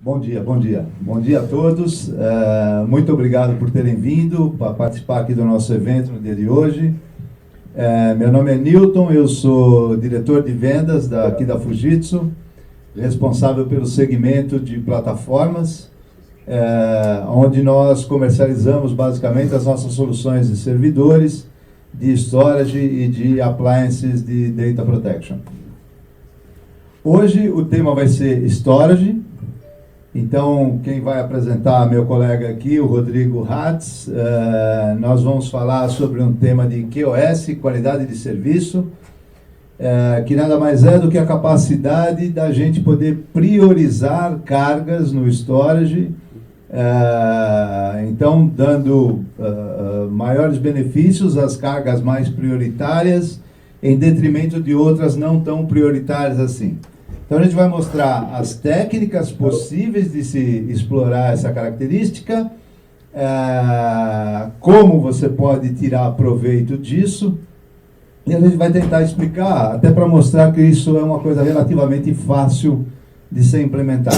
Bom dia, bom dia. Bom dia a todos. Muito obrigado por terem vindo para participar aqui do nosso evento no dia de hoje. Meu nome é Newton, eu sou diretor de vendas aqui da Fujitsu, responsável pelo segmento de plataformas, onde nós comercializamos basicamente as nossas soluções de servidores, de storage e de appliances de data protection. Hoje o tema vai ser storage. Então, quem vai apresentar meu colega aqui, o Rodrigo Hatz, nós vamos falar sobre um tema de QoS, qualidade de serviço, que nada mais é do que a capacidade da gente poder priorizar cargas no storage, então dando maiores benefícios às cargas mais prioritárias, em detrimento de outras não tão prioritárias assim. Então a gente vai mostrar as técnicas possíveis de se explorar essa característica, como você pode tirar proveito disso, e a gente vai tentar explicar, até para mostrar que isso é uma coisa relativamente fácil de ser implementada.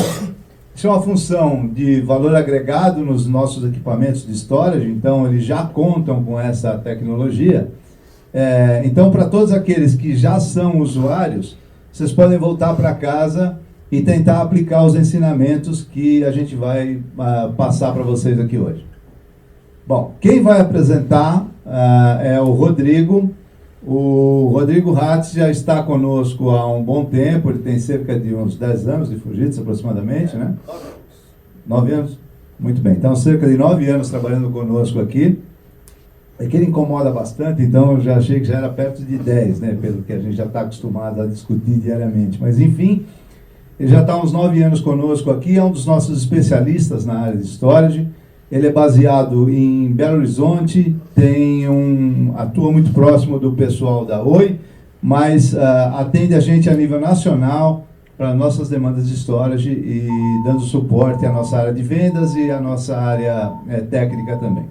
Isso é uma função de valor agregado nos nossos equipamentos de storage, então eles já contam com essa tecnologia. Então, para todos aqueles que já são usuários, vocês podem voltar para casa e tentar aplicar os ensinamentos que a gente vai passar para vocês aqui hoje. Bom, quem vai apresentar é o Rodrigo. O Rodrigo Hatz já está conosco há um bom tempo, ele tem cerca de uns 10 anos de Fujitsu aproximadamente, né? 9 anos? Muito bem, então cerca de 9 anos trabalhando conosco aqui. É que ele incomoda bastante, então eu já achei que já era perto de 10, né, pelo que a gente já está acostumado a discutir diariamente. Mas, enfim, ele já está há uns 9 anos conosco aqui, é um dos nossos especialistas na área de storage. Ele é baseado em Belo Horizonte, atua muito próximo do pessoal da Oi, mas atende a gente a nível nacional para nossas demandas de storage e dando suporte à nossa área de vendas e à nossa área técnica também.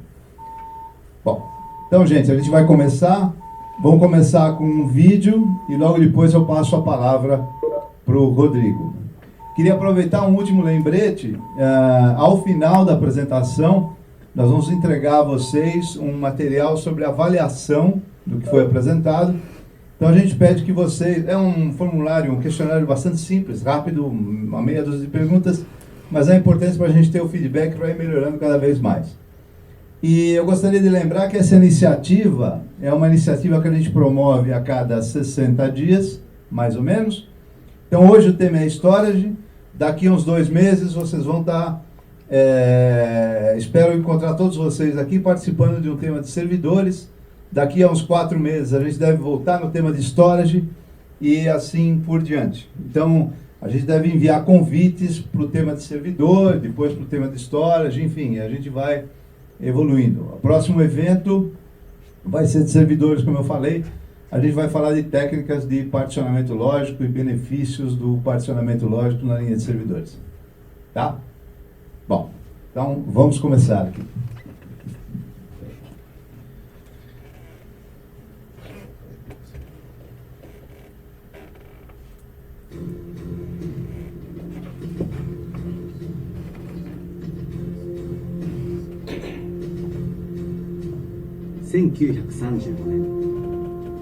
Bom, então, gente, a gente vai começar. Vamos começar com um vídeo e logo depois eu passo a palavra para o Rodrigo. Queria aproveitar um último lembrete. Ao final da apresentação, nós vamos entregar a vocês um material sobre avaliação do que foi apresentado. Então, a gente pede que vocês... É um formulário, um questionário bastante simples, rápido, uma meia dúzia de perguntas, mas é importante para a gente ter o feedback para ir melhorando cada vez mais. E eu gostaria de lembrar que essa iniciativa é uma iniciativa que a gente promove a cada 60 dias, mais ou menos. Então, hoje o tema é storage. Daqui a uns 2 meses vocês vão estar... espero encontrar todos vocês aqui participando de um tema de servidores. Daqui a uns 4 meses a gente deve voltar no tema de storage e assim por diante. Então, a gente deve enviar convites para o tema de servidor, depois para o tema de storage, enfim, a gente vai evoluindo. O próximo evento vai ser de servidores, como eu falei. A gente vai falar de técnicas de particionamento lógico e benefícios do particionamento lógico na linha de servidores. Tá? Bom, então vamos começar aqui.1935年、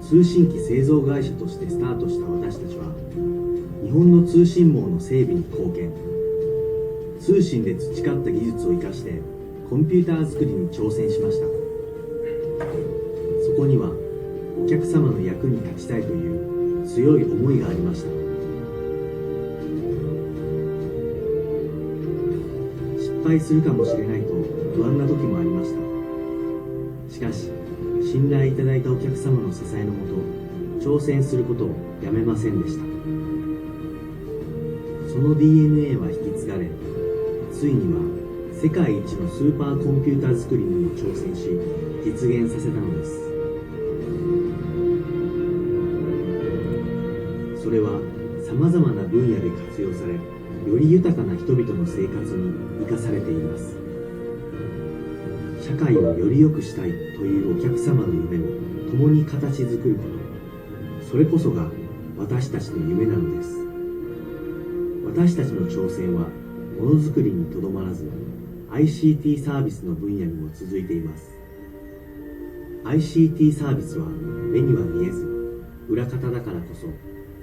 通信機製造会社としてスタートした私たちは、日本の通信網の整備に貢献。通信で培った技術を生かしてコンピューター作りに挑戦しました。そこにはお客様の役に立ちたいという強い思いがありました。失敗するかもしれないと不安な時もありました。しかし信頼いただいたお客様の支えのもと、挑戦することをやめませんでした。その DNA は引き継がれ、ついには世界一のスーパーコンピューター作りにも挑戦し、実現させたのです。それはさまざまな分野で活用され、より豊かな人々の生活に生かされています。社会をより良くしたいというお客様の夢を共に形作ること、それこそが私たちの夢なのです。私たちの挑戦はものづくりにとどまらず ICT サービスの分野にも続いています。 ICT サービスは目には見えず裏方だからこそ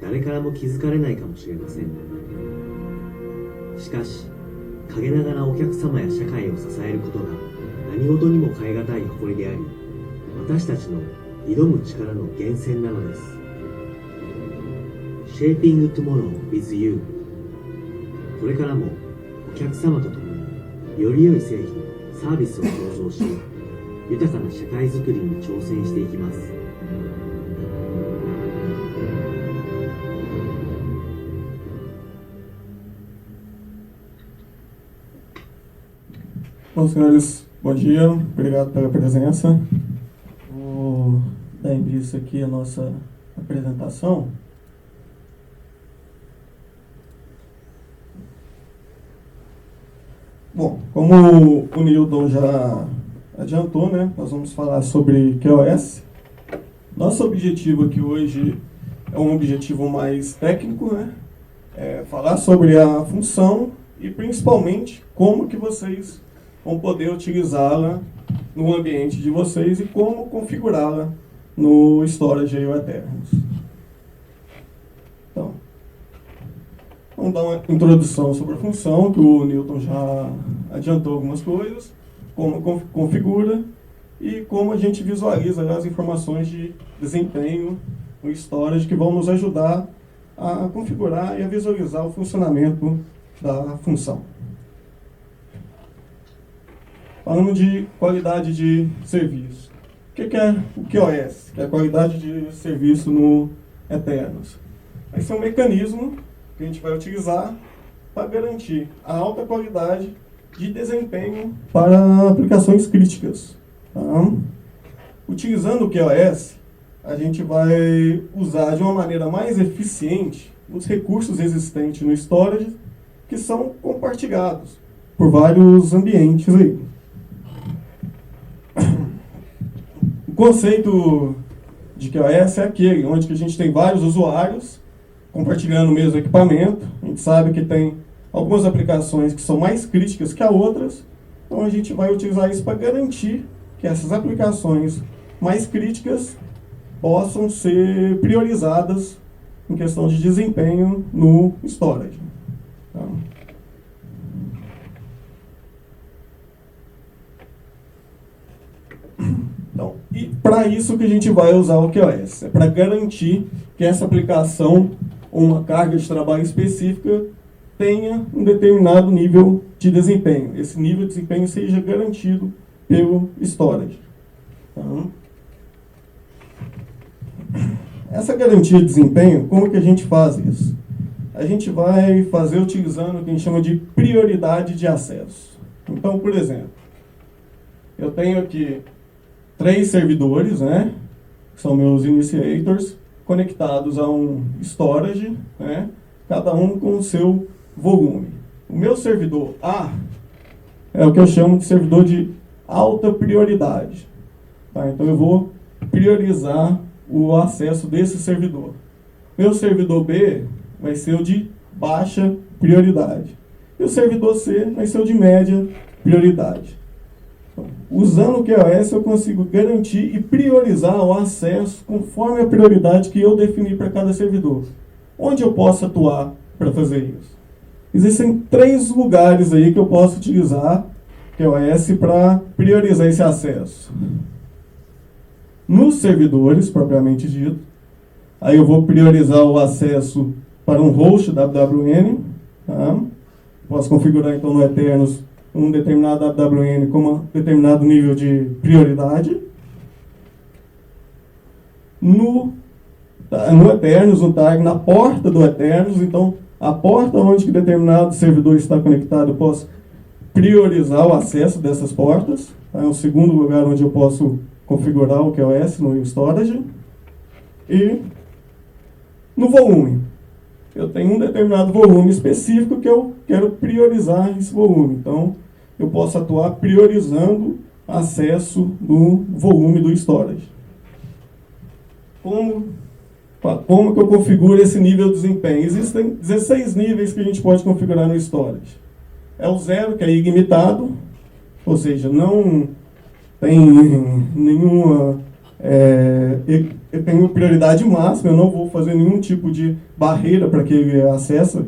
誰からも気づかれないかもしれません。しかし陰ながらお客様や社会を支えることが何事にも代え難い誇りであり、私たちの挑む力の源泉なのです。 Shaping Tomorrow with You。 これからもお客様と共により良い製品・サービスを創造し、豊かな社会づくりに挑戦していきます。Bom, senhores, bom dia, obrigado pela presença. Vou dar início aqui à nossa apresentação. Bom, como o Newton já adiantou, né, nós vamos falar sobre QoS. Nosso objetivo aqui hoje é um objetivo mais técnico, né, falar sobre a função e principalmente como que vocês vão poder utilizá-la no ambiente de vocês e como configurá-la no Storage ou Eternos. Então, vamos dar uma introdução sobre a função, que o Newton já adiantou algumas coisas, como configura e como a gente visualiza as informações de desempenho no Storage que vão nos ajudar a configurar e a visualizar o funcionamento da função. Falando de qualidade de serviço. O que é o QoS? Que é a qualidade de serviço no Eternos. Esse é um mecanismo que a gente vai utilizar para garantir a alta qualidade de desempenho para aplicações críticas. Tá? Utilizando o QoS, a gente vai usar de uma maneira mais eficiente os recursos existentes no Storage que são compartilhados por vários ambientes aí. O conceito de QoS é aquele onde que a gente tem vários usuários compartilhando o mesmo equipamento. A gente sabe que tem algumas aplicações que são mais críticas que as outras, então a gente vai utilizar isso para garantir que essas aplicações mais críticas possam ser priorizadas em questão de desempenho no Storage. Tá? Então, e para isso que a gente vai usar o QoS, é para garantir que essa aplicação ou uma carga de trabalho específica tenha um determinado nível de desempenho. Esse nível de desempenho seja garantido pelo Storage. Então, essa garantia de desempenho, como que a gente faz isso? A gente vai fazer utilizando o que a gente chama de prioridade de acesso. Então, por exemplo, eu tenho aqui 3 servidores, né, que são meus initiators, conectados a um storage, né, cada um com o seu volume. O meu servidor A é o que eu chamo de servidor de alta prioridade. Tá? Então eu vou priorizar o acesso desse servidor. Meu servidor B vai ser o de baixa prioridade. E o servidor C vai ser o de média prioridade. Usando o QoS eu consigo garantir e priorizar o acesso conforme a prioridade que eu defini para cada servidor. Onde eu posso atuar para fazer isso? Existem 3 lugares aí que eu posso utilizar QoS para priorizar esse acesso. Nos servidores, propriamente dito, aí eu vou priorizar o acesso para um host WWN. Tá? Posso configurar então no Eternos um determinado WWN com um determinado nível de prioridade. No Eternos, no tag, na porta do Eternos, então a porta onde que determinado servidor está conectado, eu posso priorizar o acesso dessas portas. Tá? É o segundo lugar onde eu posso configurar o QoS no Storage. E no volume. Eu tenho um determinado volume específico que eu quero priorizar esse volume. Então, eu posso atuar priorizando acesso do volume do Storage. Como que eu configuro esse nível de desempenho? Existem 16 níveis que a gente pode configurar no Storage. é o 0, que é ilimitado, ou seja, não tem nenhuma eu tenho prioridade máxima, eu não vou fazer nenhum tipo de barreira para que ele acesse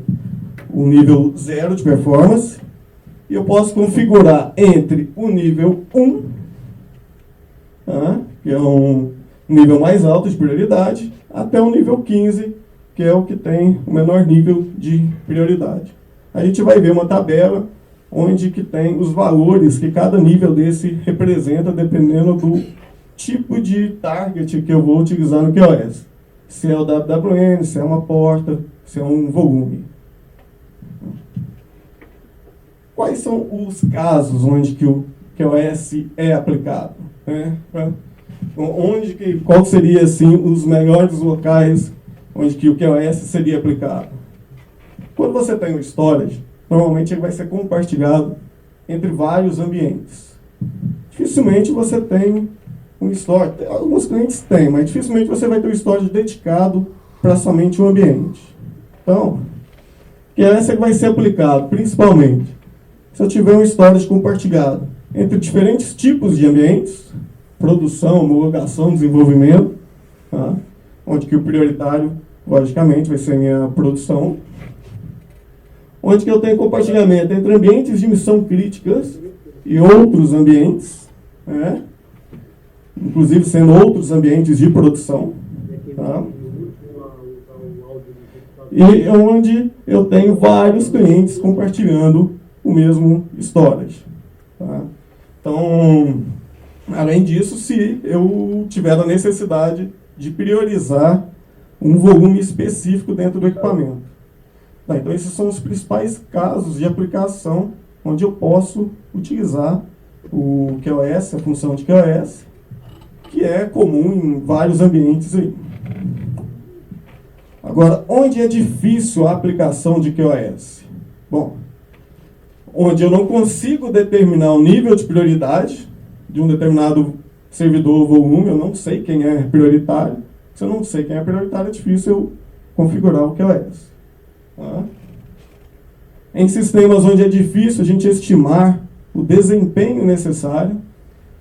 o nível 0 de performance. E eu posso configurar entre o nível 1, que é um nível mais alto de prioridade, até o nível 15, que é o que tem o menor nível de prioridade. A gente vai ver uma tabela onde que tem os valores que cada nível desse representa, dependendo do tipo de target que eu vou utilizar no QoS. Se é o WWN, se é uma porta, se é um volume. Quais são os casos onde que o QoS é aplicado? Qual seria assim, os melhores locais onde que o QoS seria aplicado? Quando você tem o storage, normalmente ele vai ser compartilhado entre vários ambientes. Dificilmente você tem um storage, alguns clientes têm, mas dificilmente você vai ter um storage dedicado para somente um ambiente. Então, o QoS vai ser aplicado principalmente se eu tiver um storage compartilhado entre diferentes tipos de ambientes, produção, homologação, desenvolvimento, onde que o prioritário, logicamente, vai ser a minha produção, onde que eu tenho compartilhamento entre ambientes de missão críticas e outros ambientes, inclusive sendo outros ambientes de produção, e onde eu tenho vários clientes compartilhando o mesmo storage. Então, além disso, se eu tiver a necessidade de priorizar um volume específico dentro do equipamento. Então, esses são os principais casos de aplicação onde eu posso utilizar o QoS, a função de QoS, que é comum em vários ambientes aí. Agora, onde é difícil a aplicação de QoS? Bom, onde eu não consigo determinar o nível de prioridade de um determinado servidor ou volume, eu não sei quem é prioritário. Se eu não sei quem é prioritário, é difícil eu configurar o QoS. Em sistemas onde é difícil a gente estimar o desempenho necessário,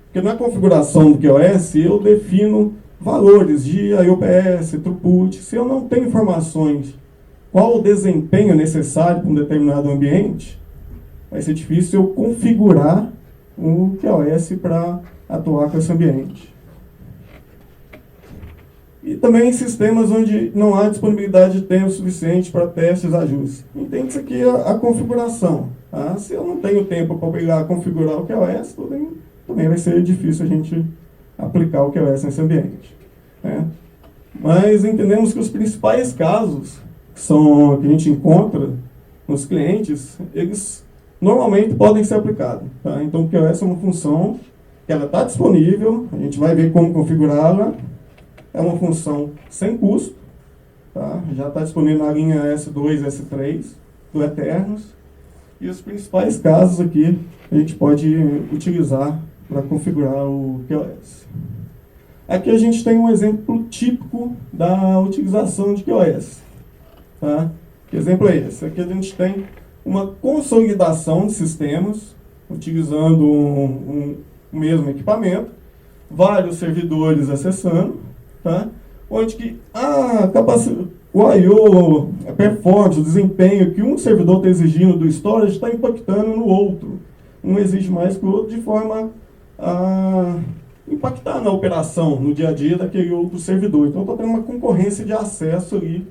porque na configuração do QoS eu defino valores de IOPS, throughput. Se eu não tenho informações qual o desempenho necessário para um determinado ambiente, vai ser difícil eu configurar o QoS para atuar com esse ambiente. E também em sistemas onde não há disponibilidade de tempo suficiente para testes e ajustes. Entende-se aqui a configuração. Se eu não tenho tempo para pegar configurar o QoS, também vai ser difícil a gente aplicar o QoS nesse ambiente. Mas entendemos que os principais casos que a gente encontra nos clientes, eles normalmente podem ser aplicados. Então, o QoS é uma função que ela está disponível, a gente vai ver como configurá-la. É uma função sem custo, já está disponível na linha S2, S3 do Eternos. E os principais casos aqui a gente pode utilizar para configurar o QoS. Aqui a gente tem um exemplo típico da utilização de QoS. Que exemplo é esse? Aqui a gente tem uma consolidação de sistemas, utilizando o mesmo equipamento, vários servidores acessando, onde que o I/O, a performance, o desempenho que um servidor está exigindo do storage está impactando no outro. Um exige mais que o outro, de forma a impactar na operação, no dia a dia daquele outro servidor. Então, estou tendo uma concorrência de acesso ali,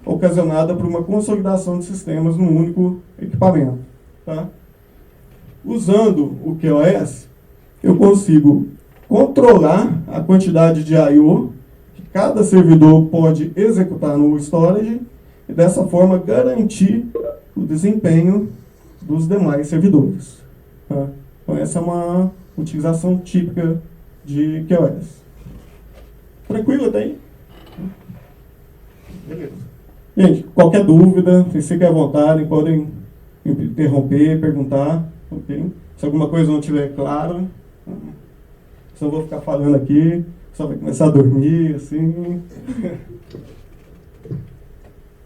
ocasionada por uma consolidação de sistemas num único equipamento. Usando o QoS, eu consigo controlar a quantidade de I/O que cada servidor pode executar no storage e, dessa forma, garantir o desempenho dos demais servidores. Então, essa é uma utilização típica de QoS. Tranquilo até aí? Beleza. Gente, qualquer dúvida, vocês fiquem à vontade, podem interromper, perguntar. Okay? Se alguma coisa não estiver clara, só vou ficar falando aqui, só vai começar a dormir, assim.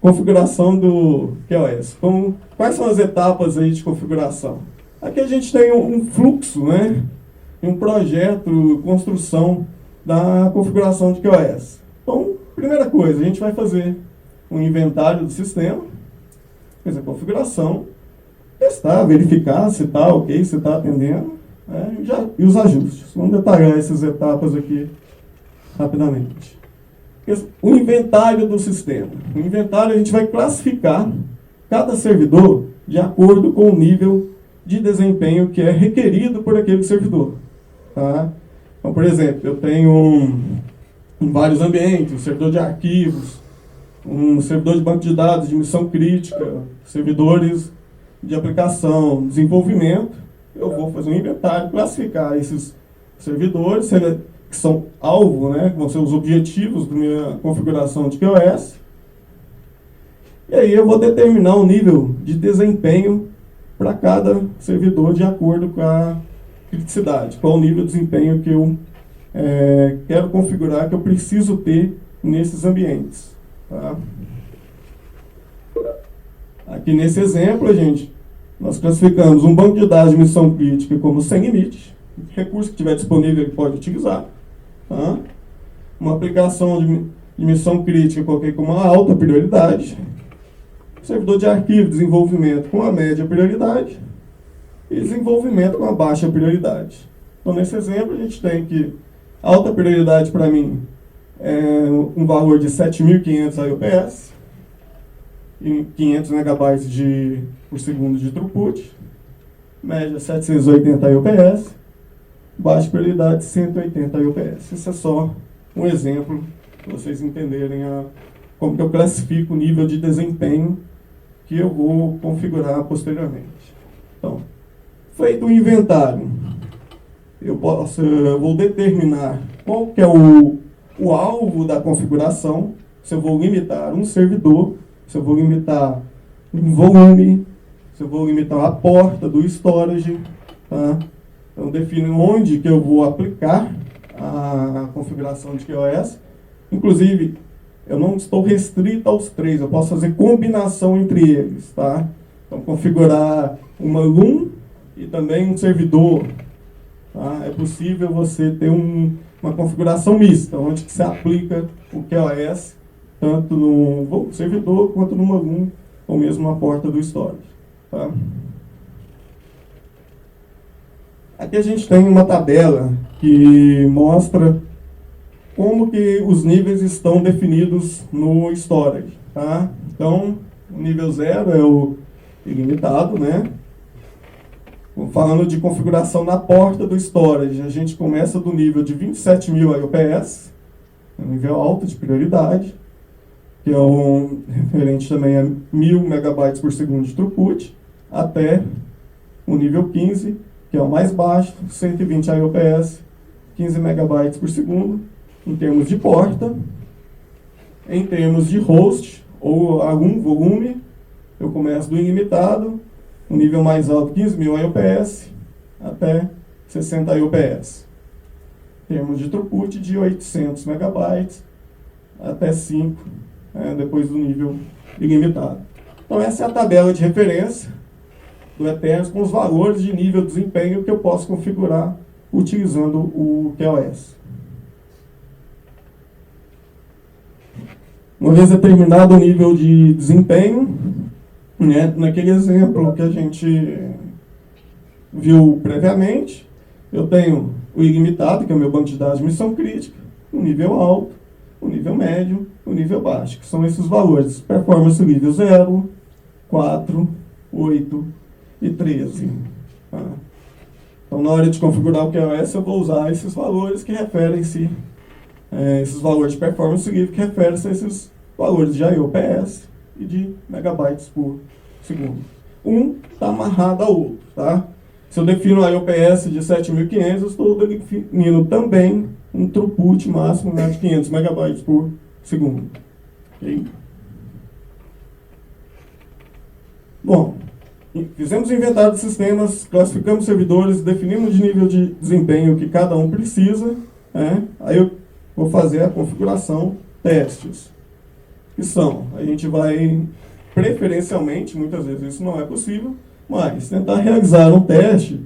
configuração do QoS. Então, quais são as etapas aí de configuração? Aqui a gente tem um fluxo, né? Um projeto, construção da configuração de QoS. Então, primeira coisa, a gente vai fazer um inventário do sistema, fazer a configuração, testar, verificar se está ok, se está atendendo, né? E os ajustes. Vamos detalhar essas etapas aqui rapidamente. O inventário do sistema. O inventário a gente vai classificar cada servidor de acordo com o nível de desempenho que é requerido por aquele servidor. Tá? Então, por exemplo, eu tenho vários ambientes, um servidor de arquivos, um servidor de banco de dados de missão crítica, servidores de aplicação, desenvolvimento. Eu vou fazer um inventário, classificar esses servidores, que são alvo, né, que vão ser os objetivos da minha configuração de QoS. E aí eu vou determinar o nível de desempenho para cada servidor de acordo com a criticidade, qual o nível de desempenho que eu quero configurar, que eu preciso ter nesses ambientes. Tá? Aqui nesse exemplo, gente, nós classificamos um banco de dados de missão crítica como sem limite, recurso que estiver disponível ele pode utilizar. Tá? Uma aplicação de missão crítica coloquei como uma alta prioridade, servidor de arquivo, desenvolvimento com a média prioridade e desenvolvimento com a baixa prioridade. Então, nesse exemplo, a gente tem que alta prioridade para mim é um valor de 7.500 IOPS e 500 megabytes por segundo de throughput, média 780 IOPS, baixa prioridade 180 IOPS. Isso é só um exemplo para vocês entenderem como que eu classifico o nível de desempenho que eu vou configurar posteriormente. Então, feito o inventário, eu vou determinar qual que é o alvo da configuração, se eu vou limitar um servidor, se eu vou limitar um volume, se eu vou limitar a porta do storage, tá? Então, defino onde que eu vou aplicar a configuração de QoS. Inclusive, eu não estou restrito aos três, eu posso fazer combinação entre eles, tá? Então, configurar uma LUN e também um servidor. Tá? É possível você ter uma configuração mista, onde que se aplica o QoS, tanto no servidor quanto numa LUN, ou mesmo na porta do storage. Tá? Aqui a gente tem uma tabela que mostra como que os níveis estão definidos no storage. Tá? Então, o nível 0 é o ilimitado, né? Falando de configuração na porta do storage, a gente começa do nível de 27.000 IOPS, é um nível alto de prioridade, que é referente também a 1.000 megabytes por segundo de throughput, até o nível 15, que é o mais baixo, 120 IOPS, 15 megabytes por segundo, em termos de porta. Em termos de host, ou algum volume, eu começo do ilimitado, o nível mais alto, 15.000 IOPS, até 60 IOPS. Em termos de throughput, de 800 megabytes, até 5, depois do nível ilimitado. Então, essa é a tabela de referência do Eternos com os valores de nível de desempenho que eu posso configurar utilizando o QoS. Uma vez determinado o nível de desempenho, né, naquele exemplo que a gente viu previamente, eu tenho o ilimitado, que é o meu banco de dados de missão crítica, o nível alto, o nível médio, o nível baixo, que são esses valores. Performance nível 0, 4, 8 e 13. Tá? Então, na hora de configurar o QoS, eu vou usar esses valores que referem-se, esses valores de performance nível que referem-se a esses valores de IOPS e de megabytes por segundo. Um está amarrado ao outro. Tá? Se eu defino a IOPS de 7.500, eu estou definindo também um throughput máximo, né, de 500 megabytes por segundo. Okay? Bom, fizemos o inventário de sistemas, classificamos servidores, definimos de nível de desempenho que cada um precisa. Aí eu vou fazer a configuração testes. que são, a gente vai, preferencialmente, muitas vezes isso não é possível, mas tentar realizar um teste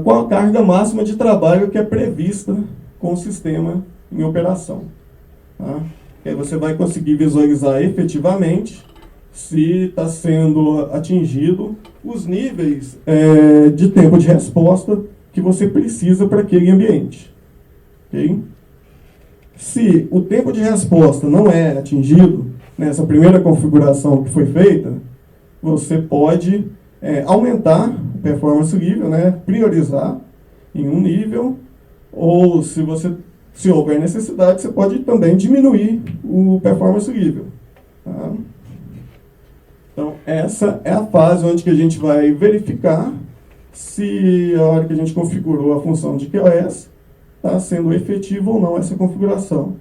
com a carga máxima de trabalho que é prevista com o sistema em operação. Tá? E aí você vai conseguir visualizar efetivamente se está sendo atingido os níveis de tempo de resposta que você precisa para aquele ambiente. Okay? Se o tempo de resposta não é atingido nessa primeira configuração que foi feita, você pode aumentar o performance level, né, priorizar em um nível, ou se houver necessidade, você pode também diminuir o performance level. Tá? Então, essa é a fase onde que a gente vai verificar se a hora que a gente configurou a função de QoS está sendo efetivo ou não essa configuração.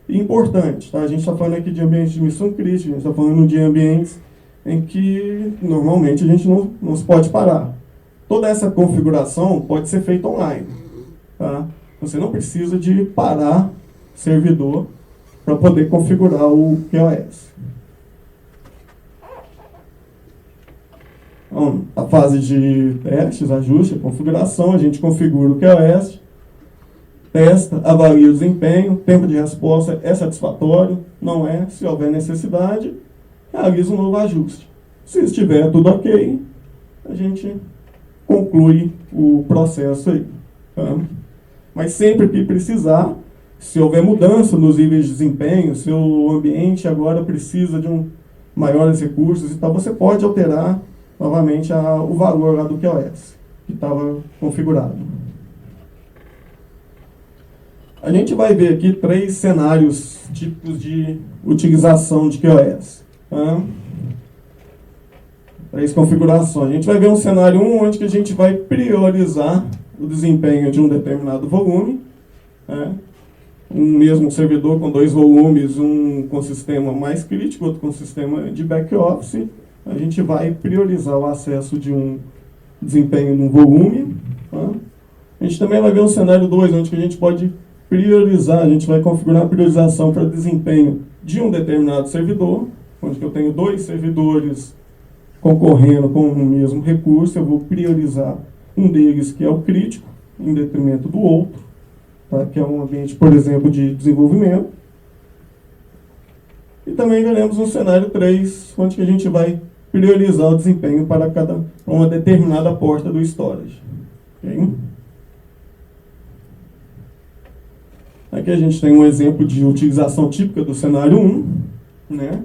E importante, tá? A gente está falando aqui de ambientes de missão crítica, a gente está falando de ambientes em que normalmente a gente não se pode parar. Toda essa configuração pode ser feita online. Tá? Você não precisa de parar o servidor para poder configurar o QoS. Então, a fase de testes, ajuste, configuração, a gente configura o QoS, testa, avalia o desempenho, tempo de resposta é satisfatório, não é, se houver necessidade, realiza um novo ajuste. Se estiver tudo ok, a gente conclui o processo aí. Tá? Mas sempre que precisar, se houver mudança nos níveis de desempenho, se o ambiente agora precisa de maiores recursos e tal, você pode alterar novamente o valor lá do QoS, que estava configurado. A gente vai ver aqui 3 cenários típicos de utilização de QoS. Tá? 3 configurações. A gente vai ver um cenário 1, onde que a gente vai priorizar o desempenho de um determinado volume. Né? Um mesmo servidor com 2 volumes, um com sistema mais crítico, outro com sistema de back-office. A gente vai priorizar o acesso de um desempenho de um volume. Tá? A gente também vai ver um cenário 2, onde que a gente pode priorizar, a gente vai configurar a priorização para desempenho de um determinado servidor, onde que eu tenho 2 servidores concorrendo com o mesmo recurso, eu vou priorizar um deles que é o crítico, em detrimento do outro, tá? Que é um ambiente, por exemplo, de desenvolvimento. E também veremos um cenário 3, onde que a gente vai priorizar o desempenho para uma determinada porta do storage. Okay? Aqui a gente tem um exemplo de utilização típica do cenário 1, né?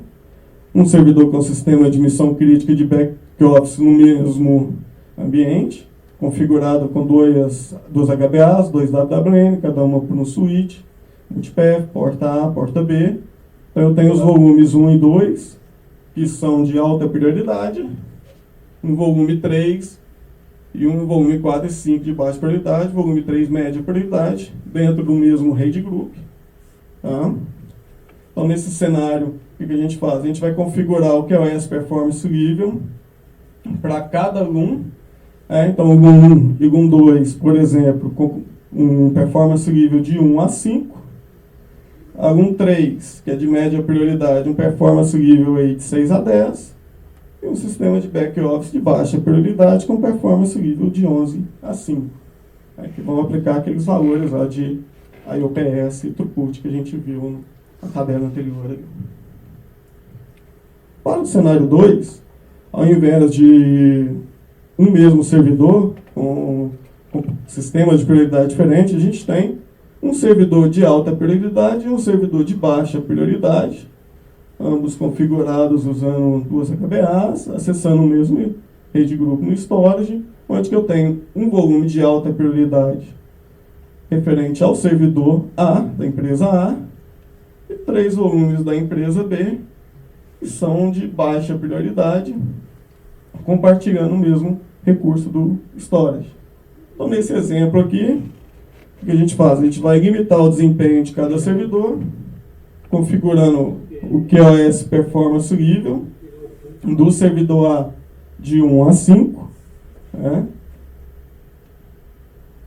Um servidor com sistema de missão crítica e de back-office no mesmo ambiente, configurado com 2 HBAs, 2 WWN, cada uma por um switch, multipath, porta A, porta B. Então eu tenho os volumes 1 e 2, que são de alta prioridade, um volume 3 e um volume 4 e 5 de baixa prioridade, volume 3 média prioridade, dentro do mesmo RAID group. Tá? Então, nesse cenário, o que a gente faz? A gente vai configurar o QoS Performance Level para cada um. Então, o GUM1 e GUM2, por exemplo, com um Performance Level de 1 a 5. A GUM3, que é de média prioridade, um Performance Level aí de 6 a 10. E um sistema de back-office de baixa prioridade com performance level de 11 a 5. Que vão aplicar aqueles valores lá de IOPS e throughput que a gente viu na tabela anterior. Para o cenário 2, ao invés de um mesmo servidor com sistemas de prioridade diferentes, a gente tem um servidor de alta prioridade e um servidor de baixa prioridade, ambos configurados usando 2 HBAs, acessando o mesmo RAID group no storage, onde que eu tenho um volume de alta prioridade referente ao servidor A, da empresa A, e 3 volumes da empresa B, que são de baixa prioridade, compartilhando o mesmo recurso do storage. Então, nesse exemplo aqui, o que a gente faz? A gente vai limitar o desempenho de cada servidor, configurando o QoS Performance Level do servidor A de 1 a 5, né?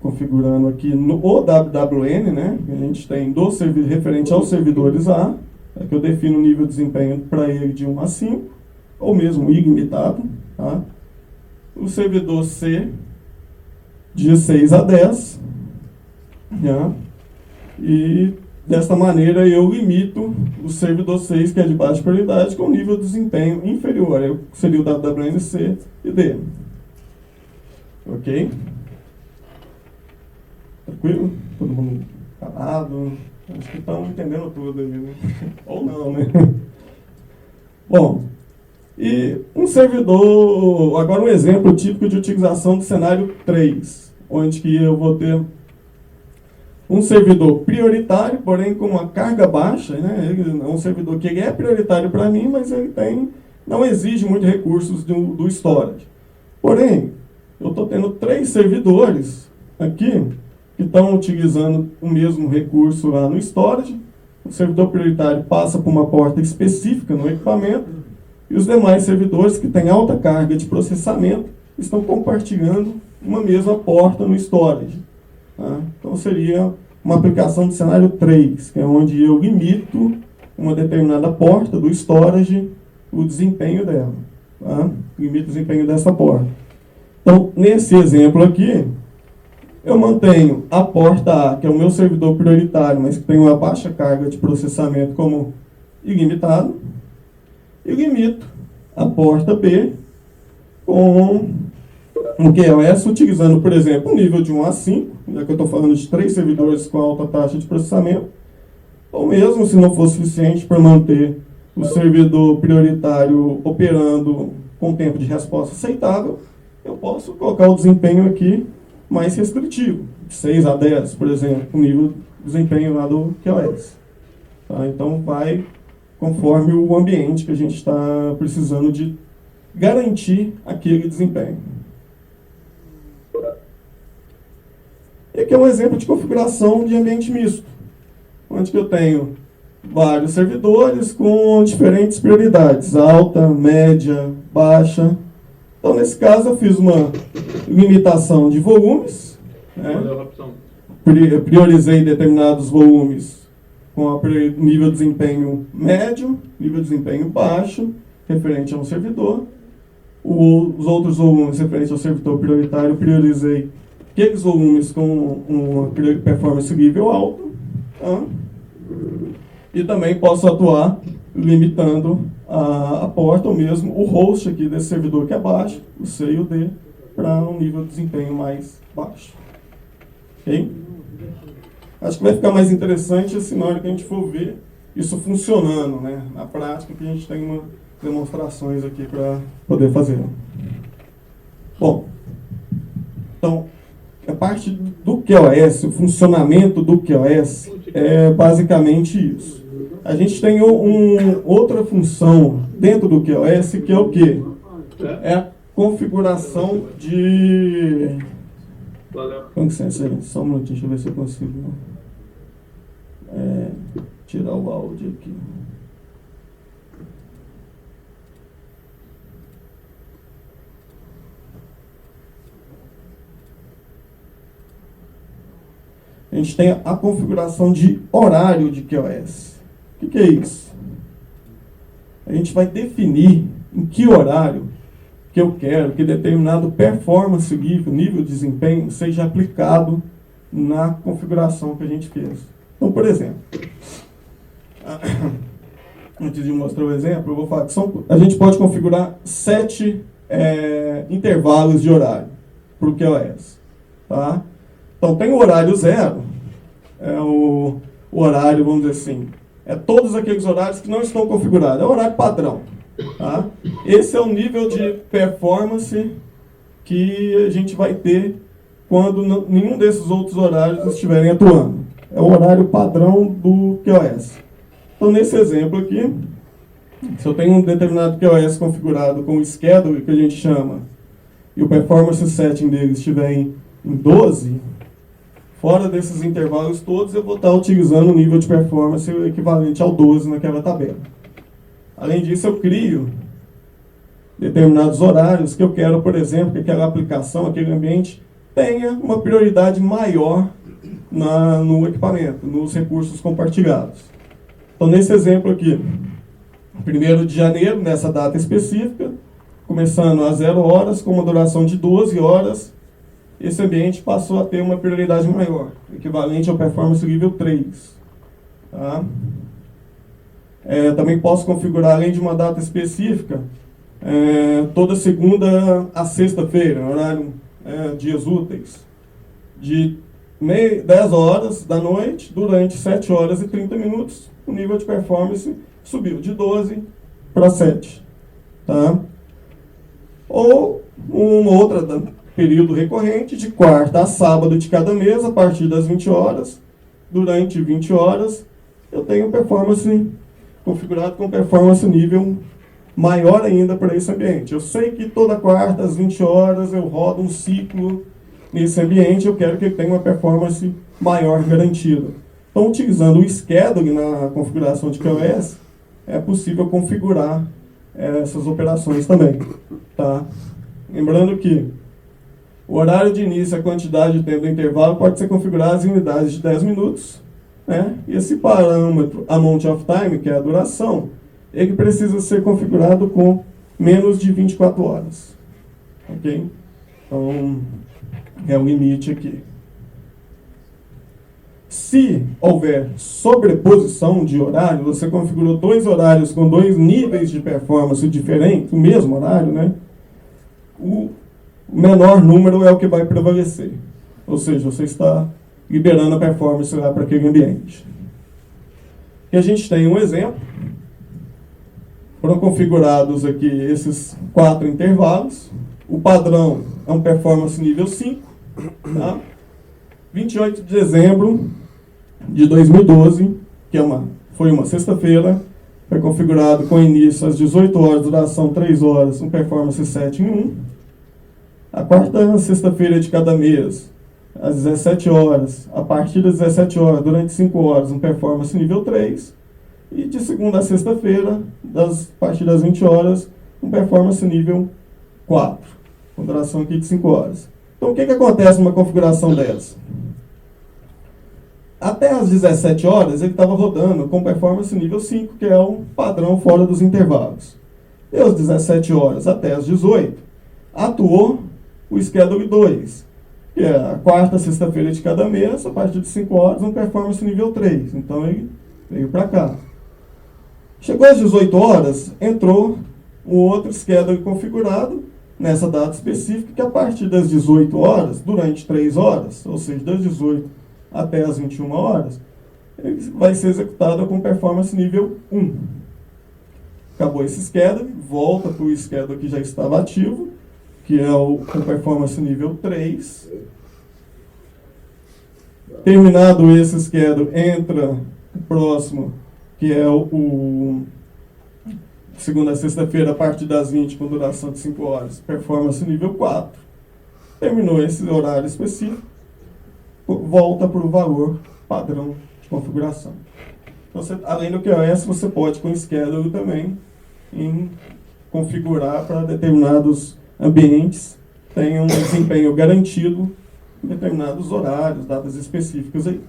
Configurando aqui no WWN, né? A gente tem referente aos servidores A, é que eu defino o nível de desempenho para ele de 1 a 5, ou mesmo ilimitado, tá? O servidor C de 6 a 10, né? E desta maneira eu limito o servidor 6, que é de baixa prioridade, com nível de desempenho inferior. Aí seria o WWNC e D. Ok? Tranquilo? Todo mundo calado? Acho que estão entendendo tudo aí, né? Ou não, né? Bom, e um servidor... Agora um exemplo típico de utilização do cenário 3, onde que eu vou ter um servidor prioritário, porém com uma carga baixa, né? Ele é um servidor que ele é prioritário para mim, mas ele não exige muitos recursos do storage. Porém, eu estou tendo 3 servidores aqui que estão utilizando o mesmo recurso lá no storage. O servidor prioritário passa por uma porta específica no equipamento e os demais servidores que têm alta carga de processamento estão compartilhando uma mesma porta no storage. Tá? Então seria uma aplicação de cenário 3, que é onde eu limito uma determinada porta do storage, o desempenho dela. Tá? Limito o desempenho dessa porta. Então, nesse exemplo aqui, eu mantenho a porta A, que é o meu servidor prioritário, mas que tem uma baixa carga de processamento como ilimitado, e limito a porta B com um QoS utilizando, por exemplo, um nível de 1 a 5, já que eu estou falando de 3 servidores com alta taxa de processamento, ou mesmo, se não for suficiente para manter o servidor prioritário operando com tempo de resposta aceitável, eu posso colocar o desempenho aqui mais restritivo, de 6 a 10, por exemplo, o nível de desempenho lá do QoS. Tá? Então, vai conforme o ambiente que a gente está precisando de garantir aquele desempenho. E aqui é um exemplo de configuração de ambiente misto, onde que eu tenho vários servidores com diferentes prioridades, alta, média, baixa. Então, nesse caso, eu fiz uma limitação de volumes, né? Priorizei determinados volumes com nível de desempenho médio, nível de desempenho baixo, referente a um servidor. Os outros volumes referentes ao servidor prioritário, priorizei aqueles volumes com uma performance nível alto. Tá? E também posso atuar limitando a porta, ou mesmo o host aqui desse servidor que é baixo, o C e o D, para um nível de desempenho mais baixo. Ok? Acho que vai ficar mais interessante assim, na hora que a gente for ver isso funcionando, né? Na prática, que a gente tem umas demonstrações aqui para poder fazer. Bom, então, a parte do QoS, o funcionamento do QoS é basicamente isso. A gente tem outra função dentro do QoS, que é o quê? É a configuração de... Com licença, só um minutinho, deixa eu ver se eu consigo tirar o áudio aqui. A gente tem a configuração de horário de QoS. O que é isso? A gente vai definir em que horário que eu quero que determinado performance nível de desempenho seja aplicado na configuração que a gente fez. Então, por exemplo, antes de mostrar o exemplo, eu vou falar que a gente pode configurar 7 intervalos de horário para o QoS. Tá? Então, tem o horário 0, é o horário, vamos dizer assim, é todos aqueles horários que não estão configurados, é o horário padrão. Tá? Esse é o nível de performance que a gente vai ter quando nenhum desses outros horários estiverem atuando. É o horário padrão do QoS. Então, nesse exemplo aqui, se eu tenho um determinado QoS configurado com o schedule, que a gente chama, e o performance setting dele estiver em 12, fora desses intervalos todos, eu vou estar utilizando o nível de performance equivalente ao 12 naquela tabela. Além disso, eu crio determinados horários que eu quero, por exemplo, que aquela aplicação, aquele ambiente, tenha uma prioridade maior no equipamento, nos recursos compartilhados. Então, nesse exemplo aqui, 1º de janeiro, nessa data específica, começando às 0 horas, com uma duração de 12 horas, esse ambiente passou a ter uma prioridade maior, equivalente ao performance nível 3. Tá? Também posso configurar, além de uma data específica, toda segunda a sexta-feira, horário, dias úteis, de 10 horas da noite, durante 7 horas e 30 minutos, o nível de performance subiu de 12 para 7. Tá? Ou uma outra período recorrente, de quarta a sábado de cada mês, a partir das 20 horas, durante 20 horas, eu tenho performance configurado com performance nível maior ainda para esse ambiente. Eu sei que toda quarta, às 20 horas, eu rodo um ciclo nesse ambiente, eu quero que ele tenha uma performance maior garantida. Então, utilizando o scheduling na configuração de QoS, é possível configurar essas operações também. Tá? Lembrando que o horário de início e a quantidade de tempo do intervalo pode ser configurado em unidades de 10 minutos. Né? E esse parâmetro, amount of time, que é a duração, ele precisa ser configurado com menos de 24 horas. Ok? Então, é o limite aqui. Se houver sobreposição de horário, você configurou 2 horários com 2 níveis de performance diferentes, o mesmo horário, né? O menor número é o que vai prevalecer. Ou seja, você está liberando a performance lá para aquele ambiente. E a gente tem um exemplo. Foram configurados aqui esses 4 intervalos. O padrão é um performance nível 5. Tá? 28 de dezembro de 2012, que foi uma sexta-feira, foi configurado com início às 18 horas, duração 3 horas, um performance 7 em 1. A quarta sexta-feira de cada mês, às 17 horas, a partir das 17 horas, durante 5 horas, um performance nível 3. E de segunda a sexta-feira, a partir das 20 horas, um performance nível 4, com duração aqui de 5 horas. Então, o que acontece numa configuração dessa? Até às 17 horas, ele estava rodando com performance nível 5, que é um padrão fora dos intervalos. E às 17 horas até às 18, atuou o Schedule 2, que é a quarta sexta-feira de cada mês, a partir de 5 horas, um performance nível 3. Então, ele veio para cá. Chegou às 18 horas, entrou um outro Schedule configurado, nessa data específica, que a partir das 18 horas, durante 3 horas, ou seja, das 18 até as 21 horas, ele vai ser executado com performance nível 1. Acabou esse schedule, volta para o schedule que já estava ativo, que é o com performance nível 3. Terminado esse schedule, entra o próximo, que é o segunda a sexta-feira, a partir das 20, com duração de 5 horas, performance nível 4. Terminou esse horário específico, volta para o valor padrão de configuração. Então, além do QoS, você pode, com o schedule também, configurar para determinados ambientes, tenham um desempenho garantido em determinados horários, datas específicas aí.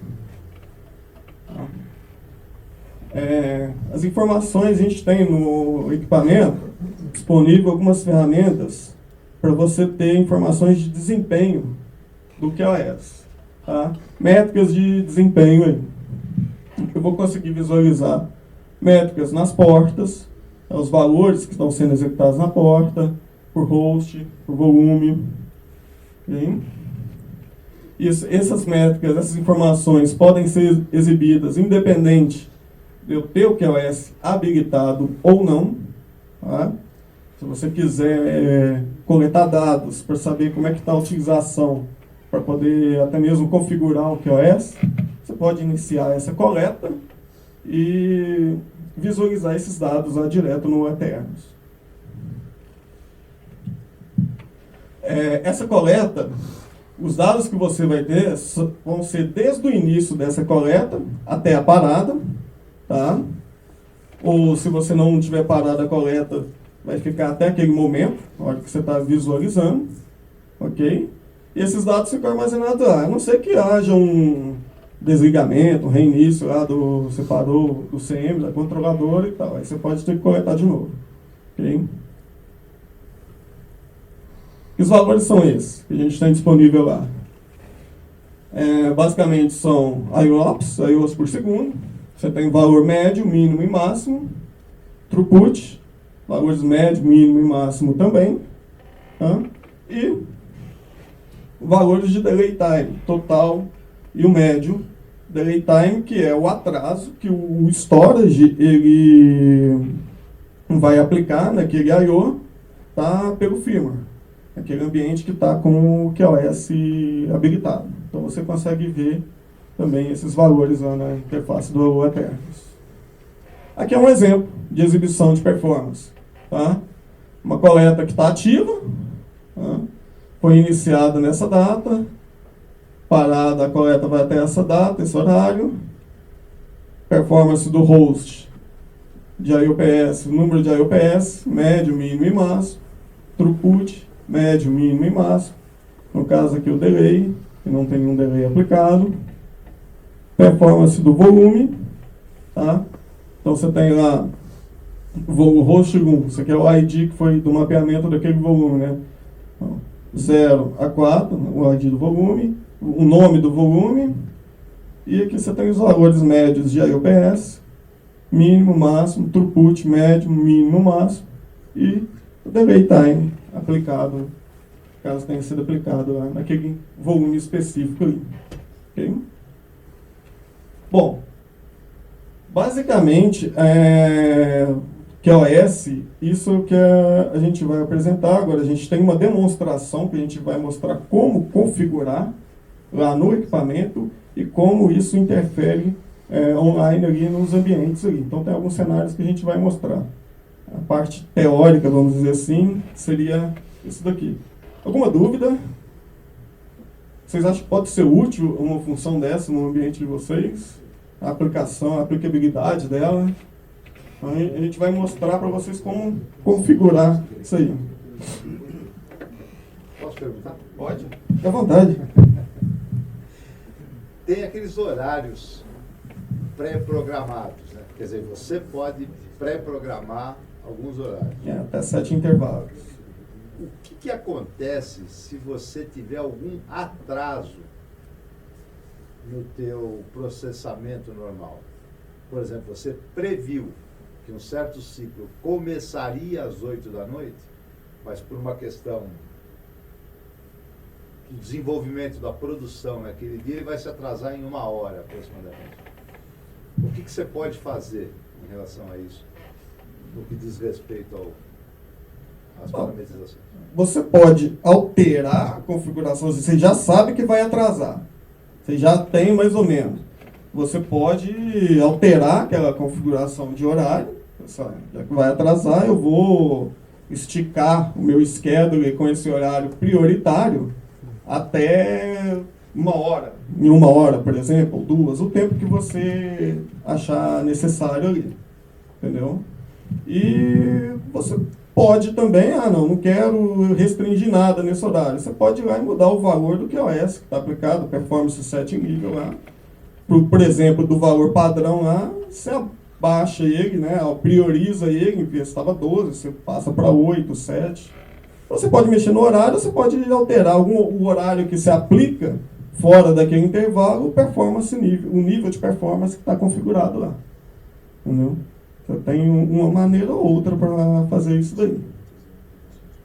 As informações a gente tem no equipamento disponível algumas ferramentas para você ter informações de desempenho do QoS. Tá? Métricas de desempenho aí. Eu vou conseguir visualizar métricas nas portas, os valores que estão sendo executados na porta, por host, por volume. Okay? Essas métricas, essas informações podem ser exibidas independente de eu ter o QoS habilitado ou não. Tá? Se você quiser coletar dados para saber como é que está a utilização, para poder até mesmo configurar o QoS, você pode iniciar essa coleta e visualizar esses dados lá direto no Eternos. Essa coleta, os dados que você vai ter vão ser desde o início dessa coleta até a parada, tá? Ou se você não tiver parado a coleta, vai ficar até aquele momento, na hora que você está visualizando, ok? E esses dados ficam armazenados lá. A não ser que haja um desligamento, reinício lá separou do CM, da controladora e tal. Aí você pode ter que coletar de novo. Ok? Os valores são esses que a gente tem disponível lá. Basicamente são IOPS por segundo. Você tem valor médio, mínimo e máximo. Throughput, valores médio, mínimo e máximo também. Tá? E valores de delay time, total e o médio. Delay time, que é o atraso que o storage ele vai aplicar naquele I/O, tá, pelo firmware, aquele ambiente que está com o QoS habilitado. Então você consegue ver também esses valores lá na interface do Eternus. Aqui é um exemplo de exibição de performance. Tá? Uma coleta que está ativa, tá? Foi iniciada nessa data, parada a coleta vai até essa data, esse horário. Performance do host de IOPS, número de IOPS, médio, mínimo e máximo. Throughput, médio, mínimo e máximo. No caso aqui o delay, que não tem um delay aplicado. Performance do volume. Tá? Então você tem lá o host 1, isso aqui é o ID que foi do mapeamento daquele volume, né? 0 a 4, o ID do volume, o nome do volume, e aqui você tem os valores médios de IOPS, mínimo, máximo, throughput, médio, mínimo, máximo, e o delay time aplicado, caso tenha sido aplicado lá naquele volume específico ali. Okay? Bom, basicamente, QoS, isso que a gente vai apresentar agora. A gente tem uma demonstração que a gente vai mostrar como configurar lá no equipamento e como isso interfere online ali nos ambientes ali. Então tem alguns cenários que a gente vai mostrar. A parte teórica, vamos dizer assim, seria isso daqui. Alguma dúvida? Vocês acham que pode ser útil uma função dessa no ambiente de vocês? A aplicação, a aplicabilidade dela? A gente vai mostrar para vocês como configurar isso aí. Posso perguntar? Pode? Fique à vontade. Tem aqueles horários pré-programados, né? Quer dizer, você pode pré-programar alguns horários. Até 7 intervalos. O que acontece se você tiver algum atraso no teu processamento normal? Por exemplo, você previu que um certo ciclo começaria às 8 da noite, mas por uma questão do desenvolvimento da produção naquele dia, ele vai se atrasar em 1 hora aproximadamente. O que você pode fazer em relação a isso, no que diz respeito às parametrizações? Você pode alterar a configuração, você já sabe que vai atrasar, você já tem mais ou menos. Você pode alterar aquela configuração de horário, já que vai atrasar, eu vou esticar o meu schedule com esse horário prioritário até 1 hora. Em 1 hora, por exemplo, ou 2, o tempo que você achar necessário ali. Entendeu? E você pode também, não quero restringir nada nesse horário. Você pode ir lá e mudar o valor do QoS que está aplicado, performance setting nível lá. Por exemplo, do valor padrão lá, você abaixa ele, né, prioriza ele, em vez estava 12, você passa para 8, 7. Você pode mexer no horário, você pode alterar o horário que se aplica fora daquele intervalo, o nível de performance que está configurado lá. Entendeu? Você tem uma maneira ou outra para fazer isso daí.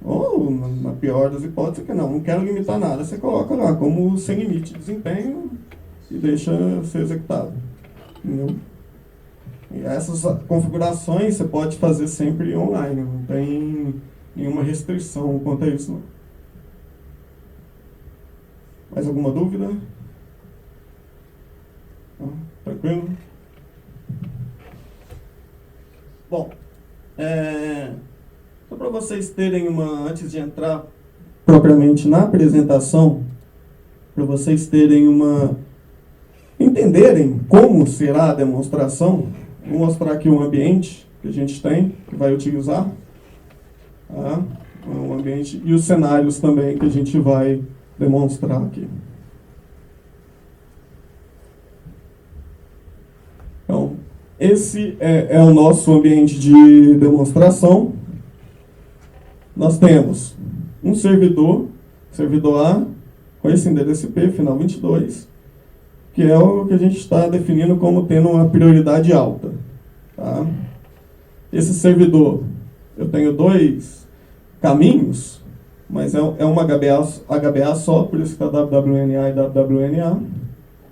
Ou, na pior das hipóteses, que não quero limitar nada, você coloca lá como sem limite de desempenho e deixa ser executado. Entendeu? E essas configurações você pode fazer sempre online, não tem nenhuma restrição quanto a isso. Não. Mais alguma dúvida? Tranquilo? Bom, só para vocês terem antes de entrar propriamente na apresentação, para vocês terem entenderem como será a demonstração, vou mostrar aqui um ambiente que a gente tem, que vai utilizar, tá? Um ambiente, e os cenários também que a gente vai demonstrar aqui. Esse é o nosso ambiente de demonstração. Nós temos um servidor A, com esse endereço IP, final 22, que é o que a gente está definindo como tendo uma prioridade alta. Tá? Esse servidor, eu tenho 2 caminhos, mas é uma HBA só, por isso que está WWNA e WWNA,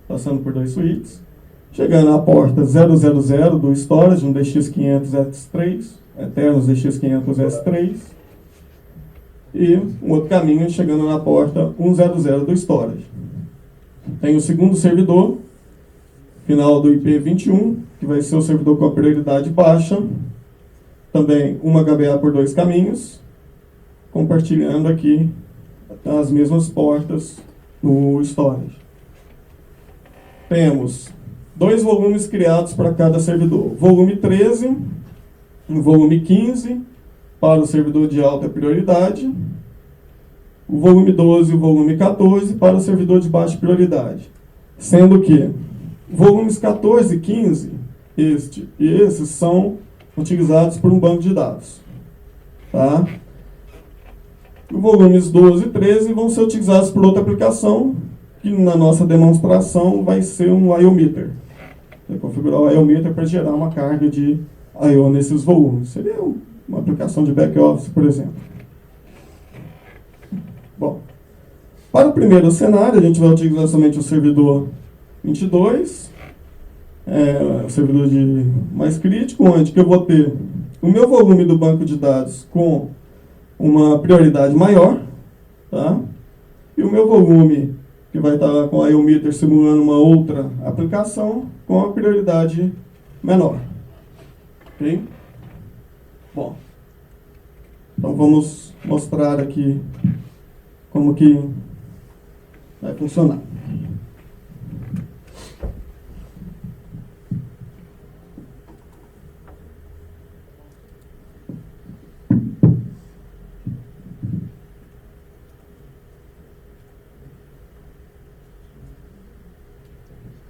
passando por 2 switches. Chegando à porta 000 do storage, um DX500S3, Eternos DX500S3. E um outro caminho chegando na porta 100 do storage. Tem o segundo servidor, final do IP 21, que vai ser o servidor com a prioridade baixa. Também uma HBA por 2 caminhos, compartilhando aqui as mesmas portas no storage. Temos 2 volumes criados para cada servidor. Volume 13 e volume 15 para o servidor de alta prioridade. O volume 12 e o volume 14 para o servidor de baixa prioridade. Sendo que volumes 14 e 15, este e esses, são utilizados por um banco de dados. Tá? Os volumes 12 e 13 vão ser utilizados por outra aplicação, que na nossa demonstração vai ser um I/O meter. Vai configurar o I/O meter para gerar uma carga de I/O nesses volumes. Seria uma aplicação de back-office, por exemplo. Bom, para o primeiro cenário, a gente vai utilizar somente o servidor 22, o servidor mais crítico, onde que eu vou ter o meu volume do banco de dados com uma prioridade maior, tá? E o meu volume, que vai estar com a I/O meter simulando uma outra aplicação, com a prioridade menor. Ok? Bom, então vamos mostrar aqui como que vai funcionar.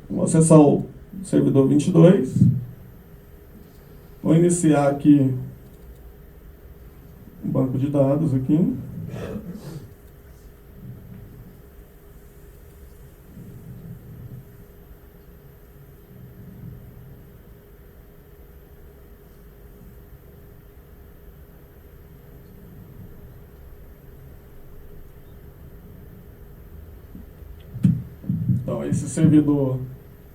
Vou acessar o servidor 22. Vou iniciar aqui um banco de dados aqui. Então, esse servidor,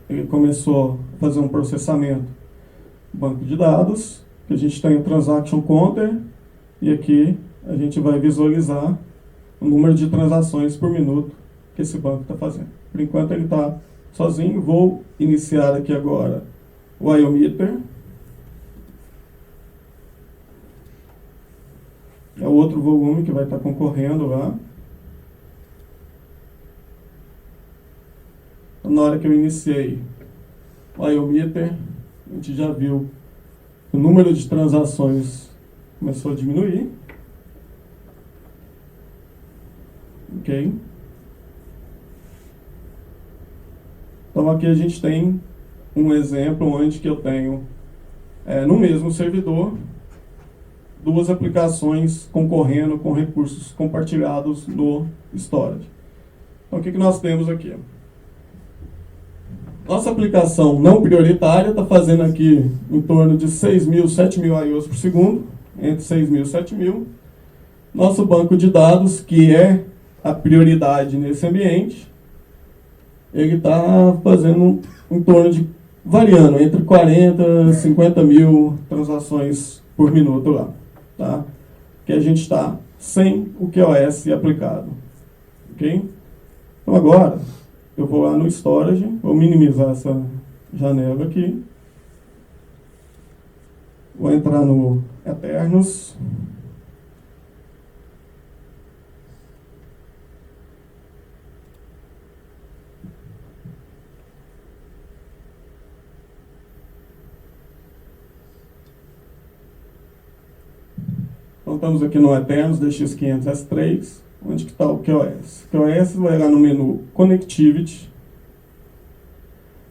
ele começou a fazer um processamento do banco de dados, que a gente tem o Transaction Counter, e aqui a gente vai visualizar o número de transações por minuto que esse banco está fazendo. Por enquanto ele está sozinho. Vou iniciar aqui agora o I/O meter. É o outro volume que vai estar concorrendo lá. Na hora que eu iniciei o I/O meter, a gente já viu que o número de transações começou a diminuir. Ok? Então aqui a gente tem um exemplo onde que eu tenho, no mesmo servidor, 2 aplicações concorrendo com recursos compartilhados no storage. Então o que nós temos aqui? Nossa aplicação não prioritária está fazendo aqui em torno de 6.000, 7.000 I/Os por segundo, entre 6.000 e 7.000. Nosso banco de dados, que é a prioridade nesse ambiente, ele está fazendo em torno de, variando entre 40 e 50 mil transações por minuto lá. Tá? Que a gente está sem o QoS aplicado. Ok? Então agora, eu vou lá no storage, vou minimizar essa janela aqui. Vou entrar no Eternos. Então estamos aqui no Eternos DX500S3. Onde que está o QoS? O QoS vai lá no menu Connectivity.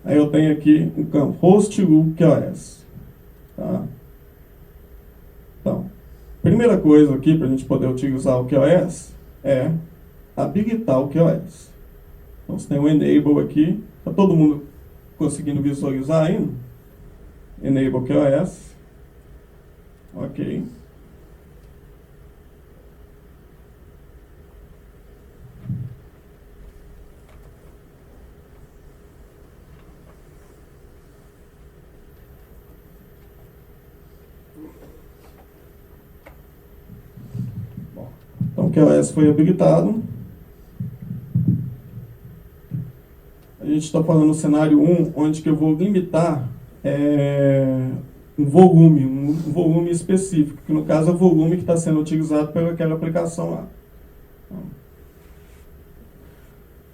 Aí eu tenho aqui um campo host loop QoS. Tá? Então, primeira coisa aqui para a gente poder utilizar o QoS é habilitar o QoS. Então você tem um enable aqui. Está todo mundo conseguindo visualizar ainda? Enable QoS. Ok. Então o QoS foi habilitado. A gente está falando no cenário 1, onde que eu vou limitar um volume específico, que no caso é o volume que está sendo utilizado pelaquela aplicação lá.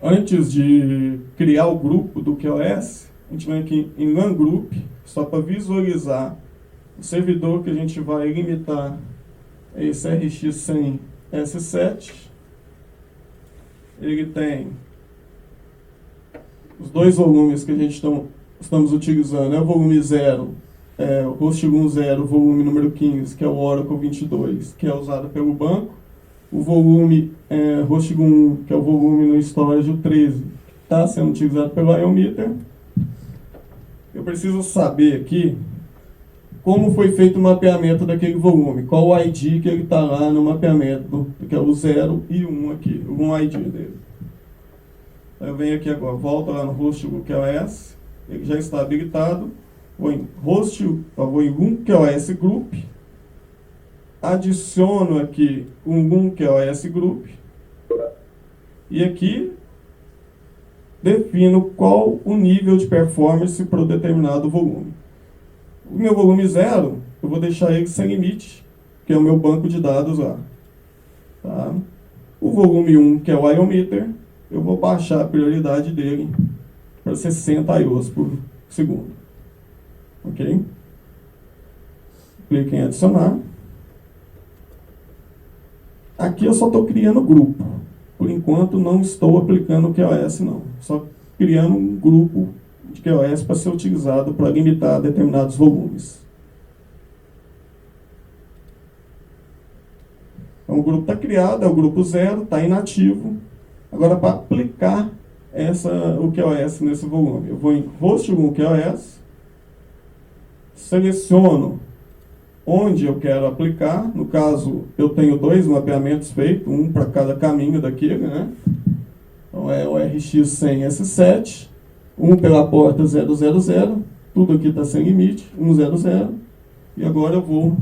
Antes de criar o grupo do QoS, a gente vem aqui em LAN Group, só para visualizar o servidor que a gente vai limitar esse RX100 S7. Ele tem os dois volumes que a gente estamos utilizando, é o volume 0, o host 1.0, o volume número 15, que é o Oracle 22, que é usado pelo banco, o volume host 1, que é o volume no storage 13, que está sendo utilizado pelo IOmeter. Eu preciso saber aqui como foi feito o mapeamento daquele volume, qual o ID que ele está lá no mapeamento, que é o 0 e 1 aqui, o ID dele. Eu venho aqui agora, volto lá no host QoS, ele já está habilitado, vou em host, vou em LUN QoS Group, adiciono aqui um LUN QoS Group, e aqui defino qual o nível de performance para o determinado volume. O meu volume 0, eu vou deixar ele sem limite, que é o meu banco de dados lá. Tá? O volume 1, que é o IOmeter, eu vou baixar a prioridade dele para 60 IOs por segundo. Ok? Clique em adicionar. Aqui eu só estou criando grupo. Por enquanto não estou aplicando o QoS não. Só criando um grupo de QoS para ser utilizado para limitar determinados volumes. Então o grupo está criado, é o grupo 0, está inativo. Agora para aplicar o QoS nesse volume, eu vou em host 1 QoS, seleciono onde eu quero aplicar. No caso, eu tenho dois mapeamentos feitos, um para cada caminho daquele, né? Então é o RX100 S7, um pela porta 000, tudo aqui está sem limite, 100, e agora eu vou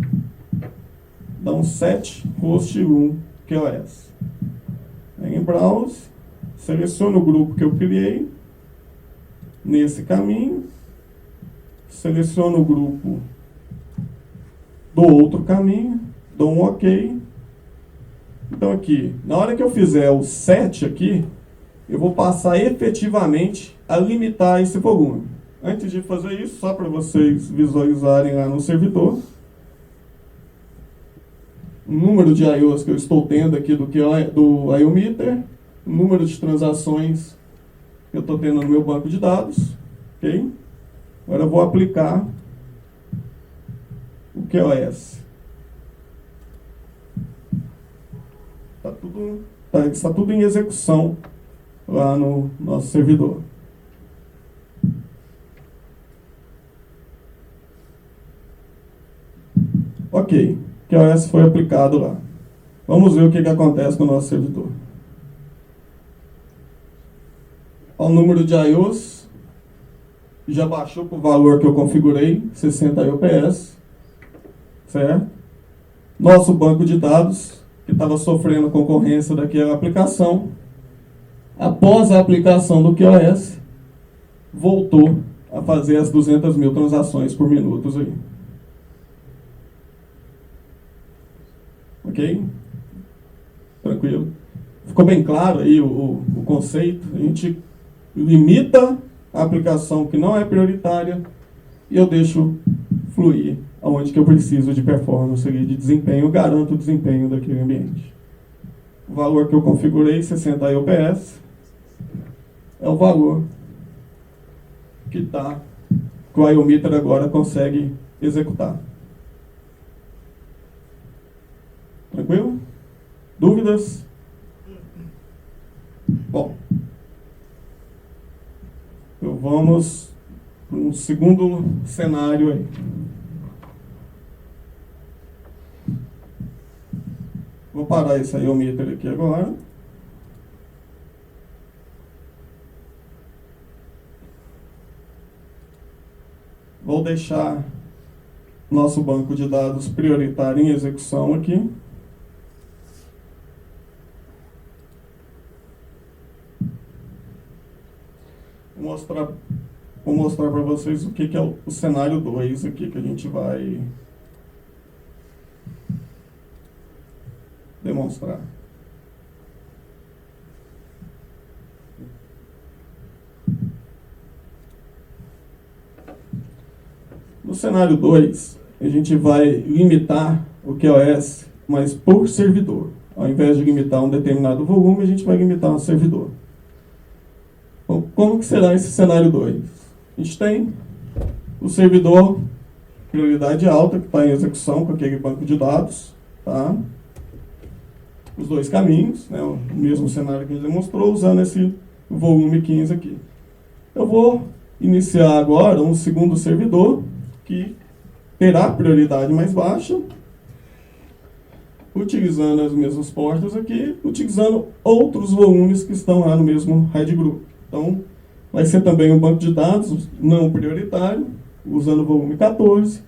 dar um set host 1 QoS. Em browse, seleciono o grupo que eu criei nesse caminho, seleciono o grupo do outro caminho, dou um OK. Então aqui, na hora que eu fizer o set aqui, eu vou passar efetivamente a limitar esse volume. Antes de fazer isso, só para vocês visualizarem lá no servidor, o número de IOs que eu estou tendo aqui do IOmeter, o número de transações que eu estou tendo no meu banco de dados. Ok? Agora eu vou aplicar o QoS. Está tudo em execução lá no nosso servidor. Ok, QoS foi aplicado lá. Vamos ver o que acontece com o nosso servidor. O número de IOs já baixou para o valor que eu configurei, 60 IOPS, certo? Nosso banco de dados, que estava sofrendo concorrência daquela aplicação, após a aplicação do QoS, voltou a fazer as 200.000 transações por minuto aí. Ok? Tranquilo? Ficou bem claro aí o conceito? A gente limita a aplicação que não é prioritária e eu deixo fluir aonde que eu preciso de performance, de desempenho, garanto o desempenho daquele ambiente. O valor que eu configurei, 60 IOPS, é o valor que o IOMeter agora consegue executar. Tranquilo? Dúvidas? Bom, então vamos para um segundo cenário aí. Vou parar esse IOMeter aqui agora. Vou deixar nosso banco de dados prioritário em execução aqui. Vou mostrar para vocês o que é o cenário 2 aqui que a gente vai demonstrar. No cenário 2, a gente vai limitar o QoS, mas por servidor. Ao invés de limitar um determinado volume, a gente vai limitar um servidor. Então, como que será esse cenário 2? A gente tem o servidor prioridade alta, que está em execução com aquele banco de dados. Tá? Os dois caminhos, né, o mesmo cenário que a gente demonstrou, usando esse volume 15 aqui. Eu vou iniciar agora um segundo servidor, que terá prioridade mais baixa, utilizando as mesmas portas aqui, utilizando outros volumes que estão lá no mesmo RAID group. Então, vai ser também um banco de dados não prioritário, usando o volume 14,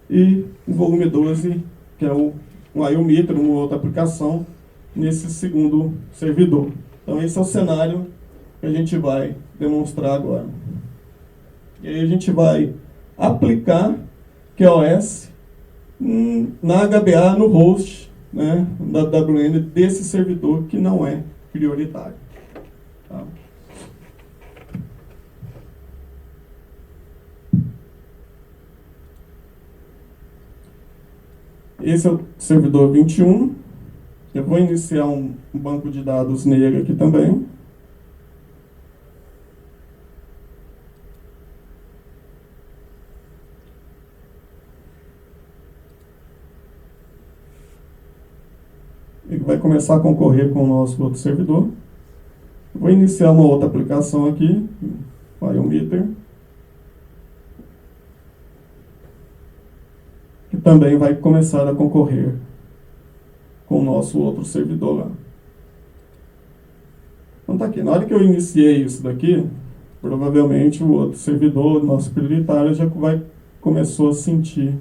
e o volume 12, que é um IOMeter, uma outra aplicação, nesse segundo servidor. Então, esse é o cenário que a gente vai demonstrar agora. E aí a gente vai aplicar QoS na HBA, no host, né, da WN desse servidor que não é prioritário. Tá? Esse é o servidor 21. Eu vou iniciar um banco de dados nele aqui também. Ele vai começar a concorrer com o nosso outro servidor. Vou iniciar uma outra aplicação aqui, o IOMeter, que também vai começar a concorrer com o nosso outro servidor lá. Então tá aqui, na hora que eu iniciei isso daqui, provavelmente o outro servidor, nosso prioritário, já começou a sentir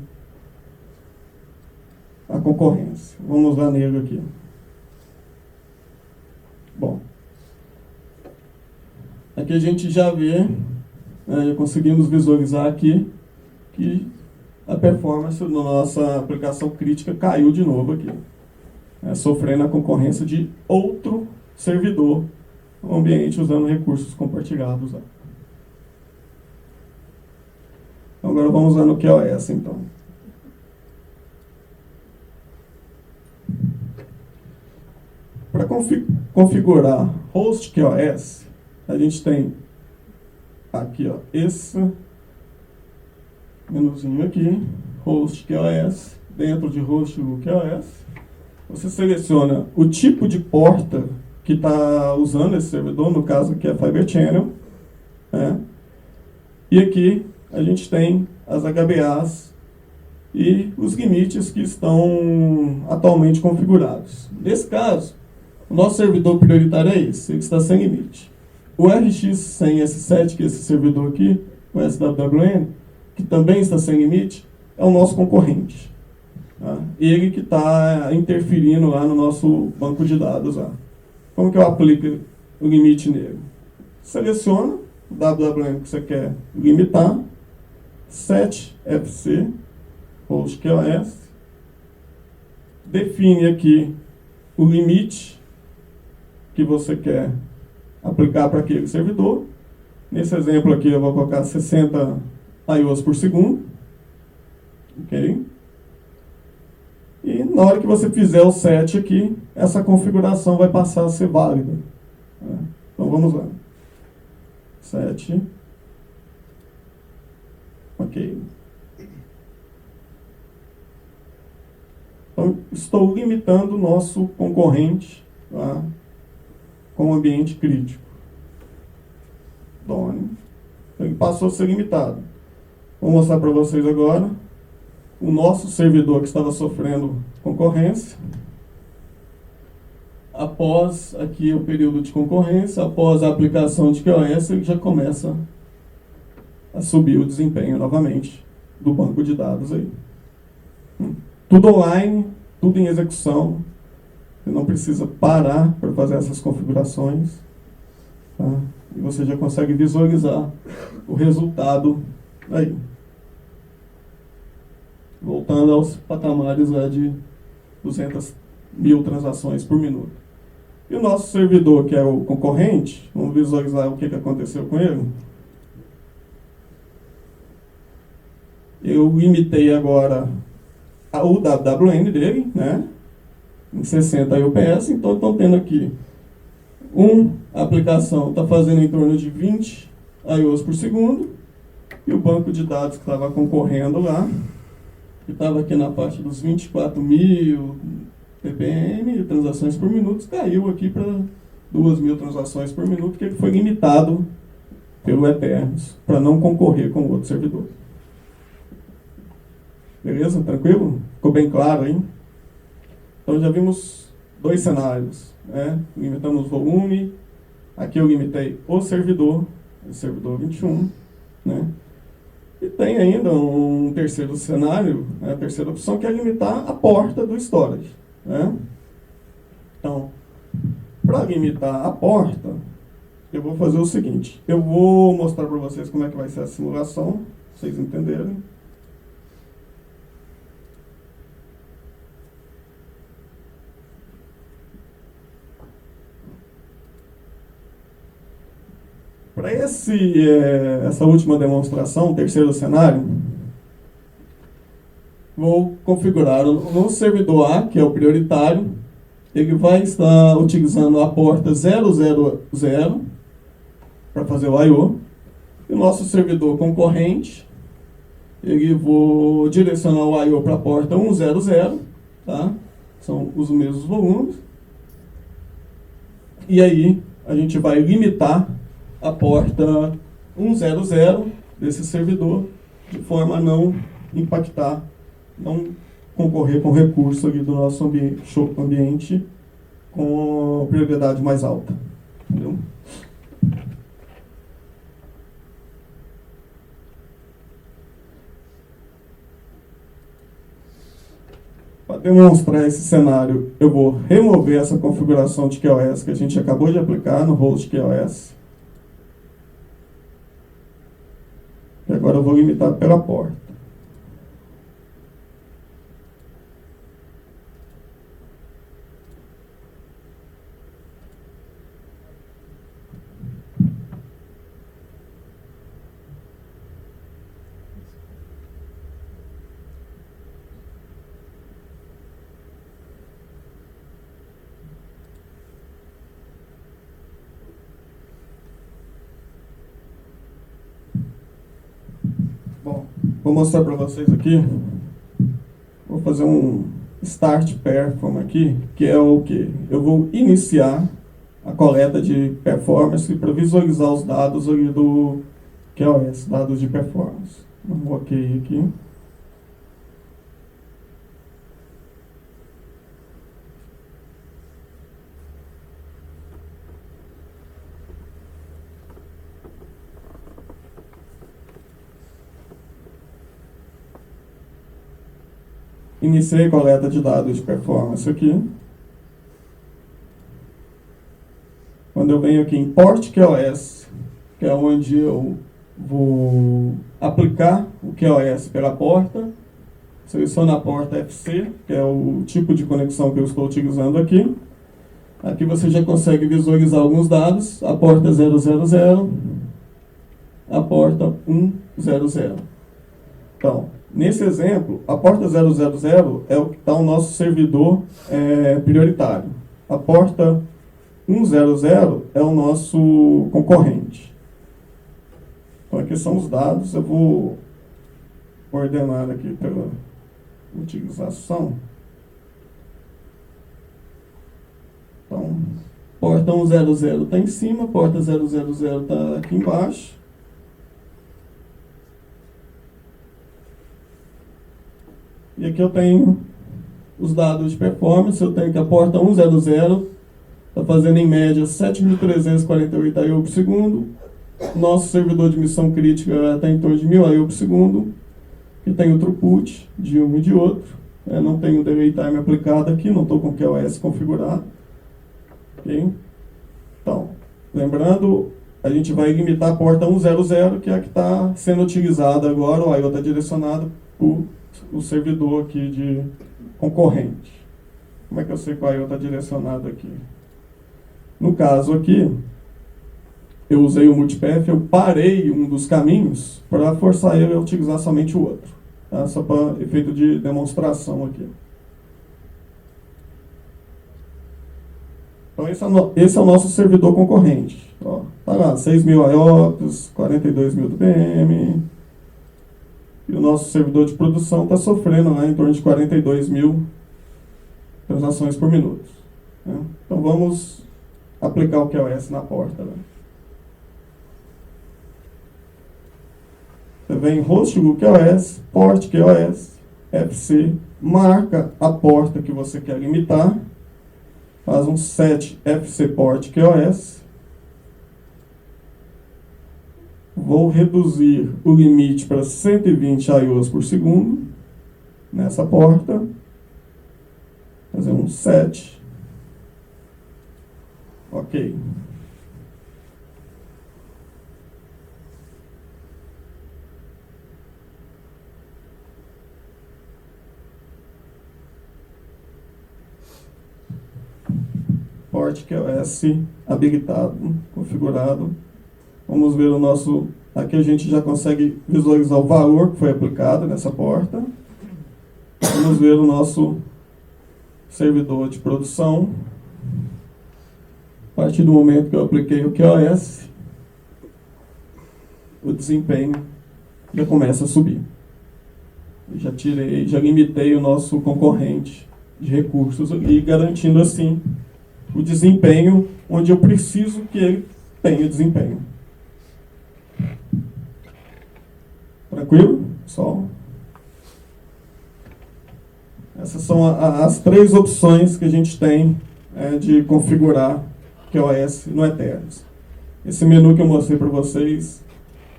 a concorrência. Vamos lá nele aqui. Bom, aqui a gente já vê, já conseguimos visualizar aqui que a performance da nossa aplicação crítica caiu de novo aqui, sofrendo a concorrência de outro servidor no ambiente usando recursos compartilhados lá. Então, agora vamos lá no QoS, então. Para configurar host QoS, a gente tem aqui, ó, esse menuzinho aqui, host QoS. Dentro de host QoS, você seleciona o tipo de porta que está usando esse servidor, no caso aqui é Fiber Channel, né? E aqui a gente tem as HBAs e os limites que estão atualmente configurados. Nesse caso, o nosso servidor prioritário é esse, ele está sem limite. O RX100S7, que é esse servidor aqui, o SWWN, que também está sem limite, é o nosso concorrente. Tá? Ele que está interferindo lá no nosso banco de dados. Lá. Como que eu aplico o limite nele? Seleciona o WWN que você quer limitar, set FC, host QoS, define aqui o limite que você quer aplicar para aquele servidor. Nesse exemplo aqui eu vou colocar 60 IOs por segundo. Ok? E na hora que você fizer o set aqui, essa configuração vai passar a ser válida. Então vamos lá. Set Ok. Então, estou limitando o nosso concorrente, tá, com o ambiente crítico. Done. Então, ele passou a ser limitado. Vou mostrar para vocês agora o nosso servidor que estava sofrendo concorrência. Após aqui o período de concorrência, após a aplicação de QoS, ele já começa a subir o desempenho novamente do banco de dados aí. Tudo online, tudo em execução. Você não precisa parar para fazer essas configurações. Tá? E você já consegue visualizar o resultado aí. Voltando aos patamares lá de 200 mil transações por minuto. E o nosso servidor, que é o concorrente, vamos visualizar o que aconteceu com ele. Eu limitei agora o WWN dele, né, em 60 UPS, então estão tendo aqui a aplicação está fazendo em torno de 20 IOs por segundo, e o banco de dados que estava concorrendo lá, que estava aqui na parte dos 24.000 ppm, transações por minuto, caiu aqui para 2.000 transações por minuto, que ele foi limitado pelo Eternos, para não concorrer com o outro servidor. Beleza? Tranquilo? Ficou bem claro, hein? Então já vimos 2 cenários, né? Limitamos o volume, aqui eu limitei o servidor 21, né? E tem ainda um terceiro cenário, né? A terceira opção, que é limitar a porta do storage, né? Então, para limitar a porta, eu vou fazer o seguinte, eu vou mostrar para vocês como é que vai ser a simulação, para vocês entenderem. Para essa última demonstração, terceiro cenário, vou configurar no servidor A, que é o prioritário, ele vai estar utilizando a porta 000 para fazer o I/O. E o nosso servidor concorrente, ele vou direcionar o I/O para a porta 100, tá? São os mesmos volumes. E aí a gente vai limitar a porta 100 desse servidor, de forma a não impactar, não concorrer com o recurso ali do nosso ambiente com prioridade mais alta. Entendeu? Para demonstrar esse cenário, eu vou remover essa configuração de QoS que a gente acabou de aplicar no host QoS. E agora eu vou limitar pela porta. Bom, vou mostrar para vocês aqui. Vou fazer um start perform aqui, que é o que? Eu vou iniciar a coleta de performance para visualizar os dados ali do QoS, dados de performance. Um ok aqui. Iniciei a coleta de dados de performance aqui. Quando eu venho aqui em Port QoS, que é onde eu vou aplicar o QoS pela porta, seleciono a porta FC, que é o tipo de conexão que eu estou utilizando aqui. Aqui você já consegue visualizar alguns dados, a porta 000, a porta 100. Então, nesse exemplo, a porta 000 é o que está o nosso servidor prioritário. A porta 100 é o nosso concorrente. Então, aqui são os dados. Eu vou ordenar aqui pela utilização. Então, porta 100 está em cima, porta 000 está aqui embaixo. E aqui eu tenho os dados de performance. Eu tenho que a porta 100 está fazendo em média 7.348 I/O por segundo. Nosso servidor de missão crítica está em torno de 1.000 I/O por segundo. E tem o throughput de um e de outro. Não tenho o delay time aplicado aqui, não estou com o QoS configurado. Okay? Então, lembrando, a gente vai limitar a porta 100, que é a que está sendo utilizada agora. O I/O está direcionado para o servidor aqui de concorrente. Como é que eu sei que o I/O está direcionado aqui? No caso aqui, eu usei o multipath, eu parei um dos caminhos para forçar ele a utilizar somente o outro. Tá? Só para efeito de demonstração aqui. Então esse é o nosso servidor concorrente. Ó, tá lá, 6.000 IOPS, 42.000 DPM. E o nosso servidor de produção está sofrendo lá em torno de 42.000 transações por minuto. Né? Então vamos aplicar o QoS na porta. Né? Você vem em host QoS, port QoS, FC, marca a porta que você quer limitar, faz um set FC port QoS. Vou reduzir o limite para 120 I/Os por segundo nessa porta. Fazer um set. Ok. Port QoS habilitado, configurado. Vamos ver o nosso... Aqui a gente já consegue visualizar o valor que foi aplicado nessa porta. Vamos ver o nosso servidor de produção. A partir do momento que eu apliquei o QoS, o desempenho já começa a subir. Já limitei o nosso concorrente de recursos e garantindo assim o desempenho onde eu preciso que ele tenha desempenho. Tranquilo? Pessoal? Essas são as três opções que a gente tem de configurar QoS no Eternos. Esse menu que eu mostrei para vocês,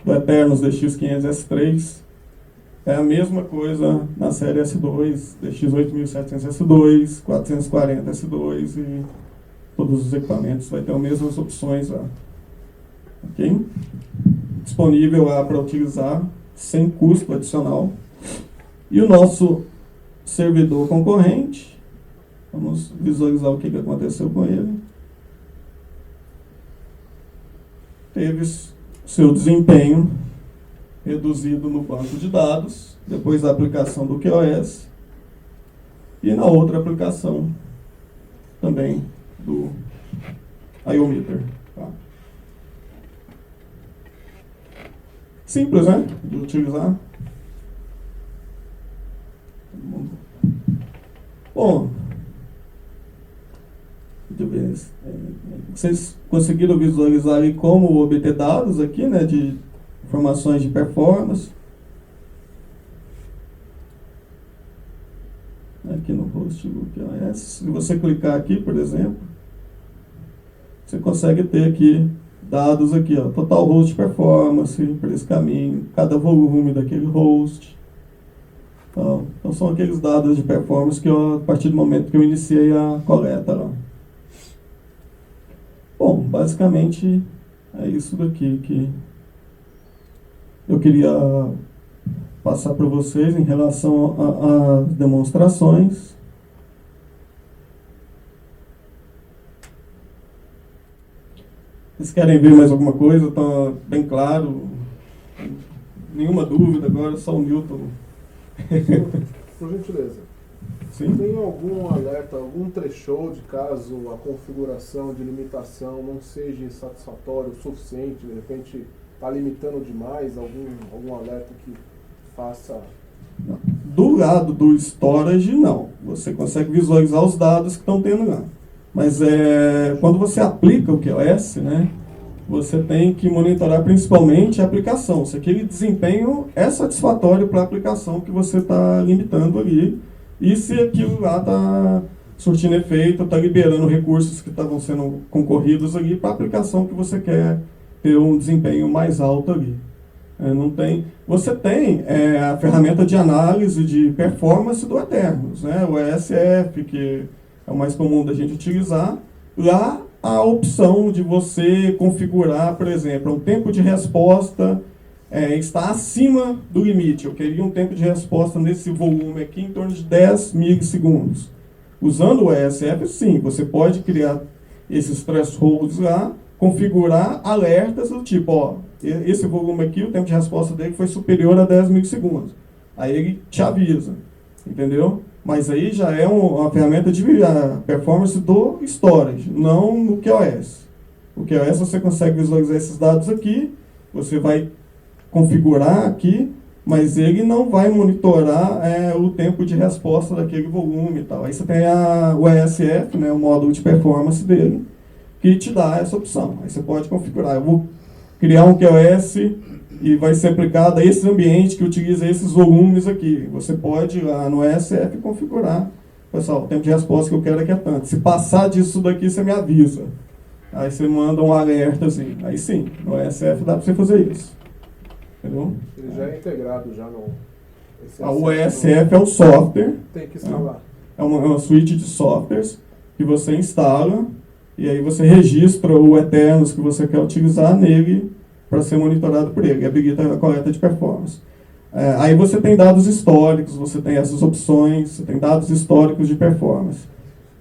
do Eternos DX500S3, é a mesma coisa na série S2, DX8700S2, 440S2 e todos os equipamentos vai ter as mesmas opções lá. Ok? Disponível lá para utilizar sem custo adicional. E o nosso servidor concorrente, vamos visualizar o que aconteceu com ele. Teve seu desempenho reduzido no banco de dados, depois da aplicação do QoS, e na outra aplicação também do IOmeter. Tá? Simples, né? De utilizar. Bom, deixa eu ver. Vocês conseguiram visualizar aí como obter dados aqui, né? De informações de performance. Aqui no host do QoS. Se você clicar aqui, por exemplo, você consegue ter aqui dados aqui, ó, total host performance, para esse caminho, cada volume daquele host. Então são aqueles dados de performance que eu, a partir do momento que eu iniciei a coleta lá. Bom, basicamente é isso daqui que eu queria passar para vocês em relação às demonstrações. Vocês querem ver mais alguma coisa? Está bem claro? Nenhuma dúvida agora, só o Newton. Por gentileza. Sim? Tem algum alerta, algum threshold caso a configuração de limitação não seja satisfatório o suficiente, de repente está limitando demais, algum alerta que faça Do lado do storage, não. Você consegue visualizar os dados que estão tendo lá. Mas quando você aplica o QoS, né, você tem que monitorar principalmente a aplicação. Se aquele desempenho é satisfatório para a aplicação que você está limitando ali. E se aquilo lá está surtindo efeito, está liberando recursos que estavam sendo concorridos ali para a aplicação que você quer ter um desempenho mais alto ali. Você tem a ferramenta de análise de performance do Aternos, né? O ESF, que é o mais comum da gente utilizar. Lá, a opção de você configurar, por exemplo, um tempo de resposta está acima do limite. Eu queria um tempo de resposta nesse volume aqui em torno de 10 milissegundos. Usando o ESF, sim, você pode criar esses thresholds lá, configurar alertas do tipo, ó, esse volume aqui, o tempo de resposta dele foi superior a 10 milissegundos. Aí ele te avisa, entendeu? Mas aí já é uma ferramenta de performance do storage, não no QoS. O QoS você consegue visualizar esses dados aqui, você vai configurar aqui, mas ele não vai monitorar o tempo de resposta daquele volume e tal. Aí você tem o ESF, né, o módulo de performance dele, que te dá essa opção. Aí você pode configurar. Eu vou criar um QoS e vai ser aplicado a esse ambiente que utiliza esses volumes aqui. Você pode ir lá no ESF configurar. Pessoal, o tempo de resposta que eu quero aqui é tanto. Se passar disso daqui, você me avisa. Aí você manda um alerta assim. Aí sim, no ESF dá para você fazer isso. Entendeu? Ele já é integrado já no... O ESF é o software. Tem que instalar. É uma suite de softwares que você instala e aí você registra o Aternos que você quer utilizar nele para ser monitorado por ele, e habilita a coleta de performance. Aí você tem dados históricos, você tem essas opções, você tem dados históricos de performance.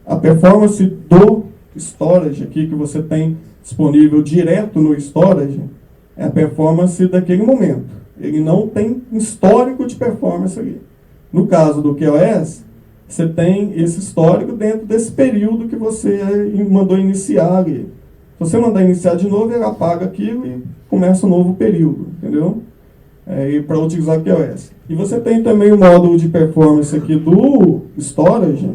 A performance do storage aqui, que você tem disponível direto no storage, é a performance daquele momento. Ele não tem histórico de performance ali. No caso do QoS, você tem esse histórico dentro desse período que você mandou iniciar ali. Se você mandar iniciar de novo, ele apaga aquilo e começa um novo período, entendeu? Para utilizar o QoS. E você tem também o módulo de performance aqui do storage.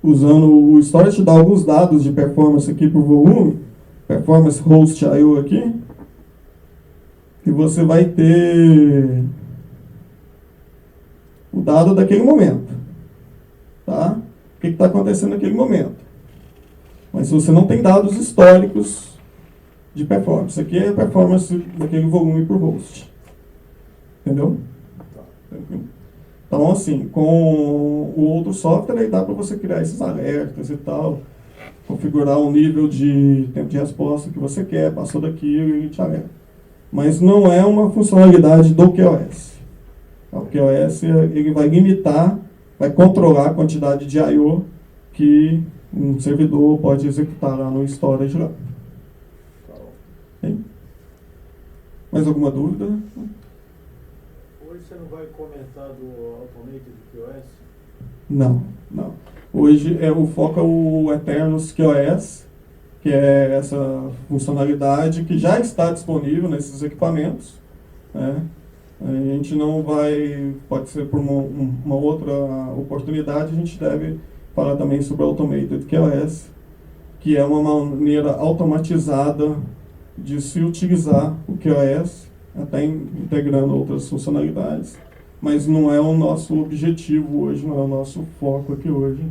Usando o storage, te dá alguns dados de performance aqui por volume. Performance host I/O aqui. E você vai ter o dado daquele momento. Tá? O que está acontecendo naquele momento. Mas se você não tem dados históricos de performance, aqui é a performance daquele volume por host. Entendeu? Então, assim, com o outro software, aí dá para você criar esses alertas e tal, configurar o nível de tempo de resposta que você quer, passou daquilo e te alerta. Mas não é uma funcionalidade do QoS. O QoS ele vai limitar, vai controlar a quantidade de I/O que um servidor pode executar lá no storage lá. Tem? Mais alguma dúvida? Hoje você não vai comentar do Automated QoS? Não. Hoje o foco é o Aternos QoS, que é essa funcionalidade que já está disponível nesses equipamentos, né? A gente não vai, pode ser por uma outra oportunidade, a gente deve falar também sobre o Automated QoS, que é uma maneira automatizada de se utilizar o QoS, até integrando outras funcionalidades, mas não é o nosso objetivo hoje, não é o nosso foco aqui hoje.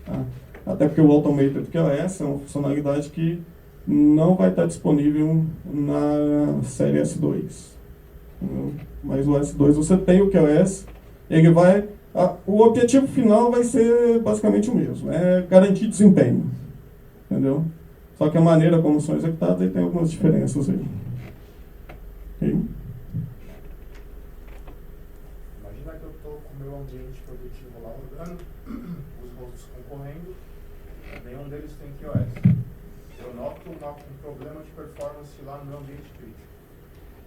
Tá? Até porque o Automated QoS é uma funcionalidade que não vai estar disponível na série S2. Mas o S2 você tem o QoS, ele vai... o objetivo final vai ser basicamente o mesmo, é garantir desempenho. Entendeu? Só que a maneira como são executados aí tem algumas diferenças aí. Okay? Imagina que eu estou com o meu ambiente produtivo lá rodando, os hosts concorrendo, nenhum deles tem QoS. Eu noto um problema de performance lá no meu ambiente crítico.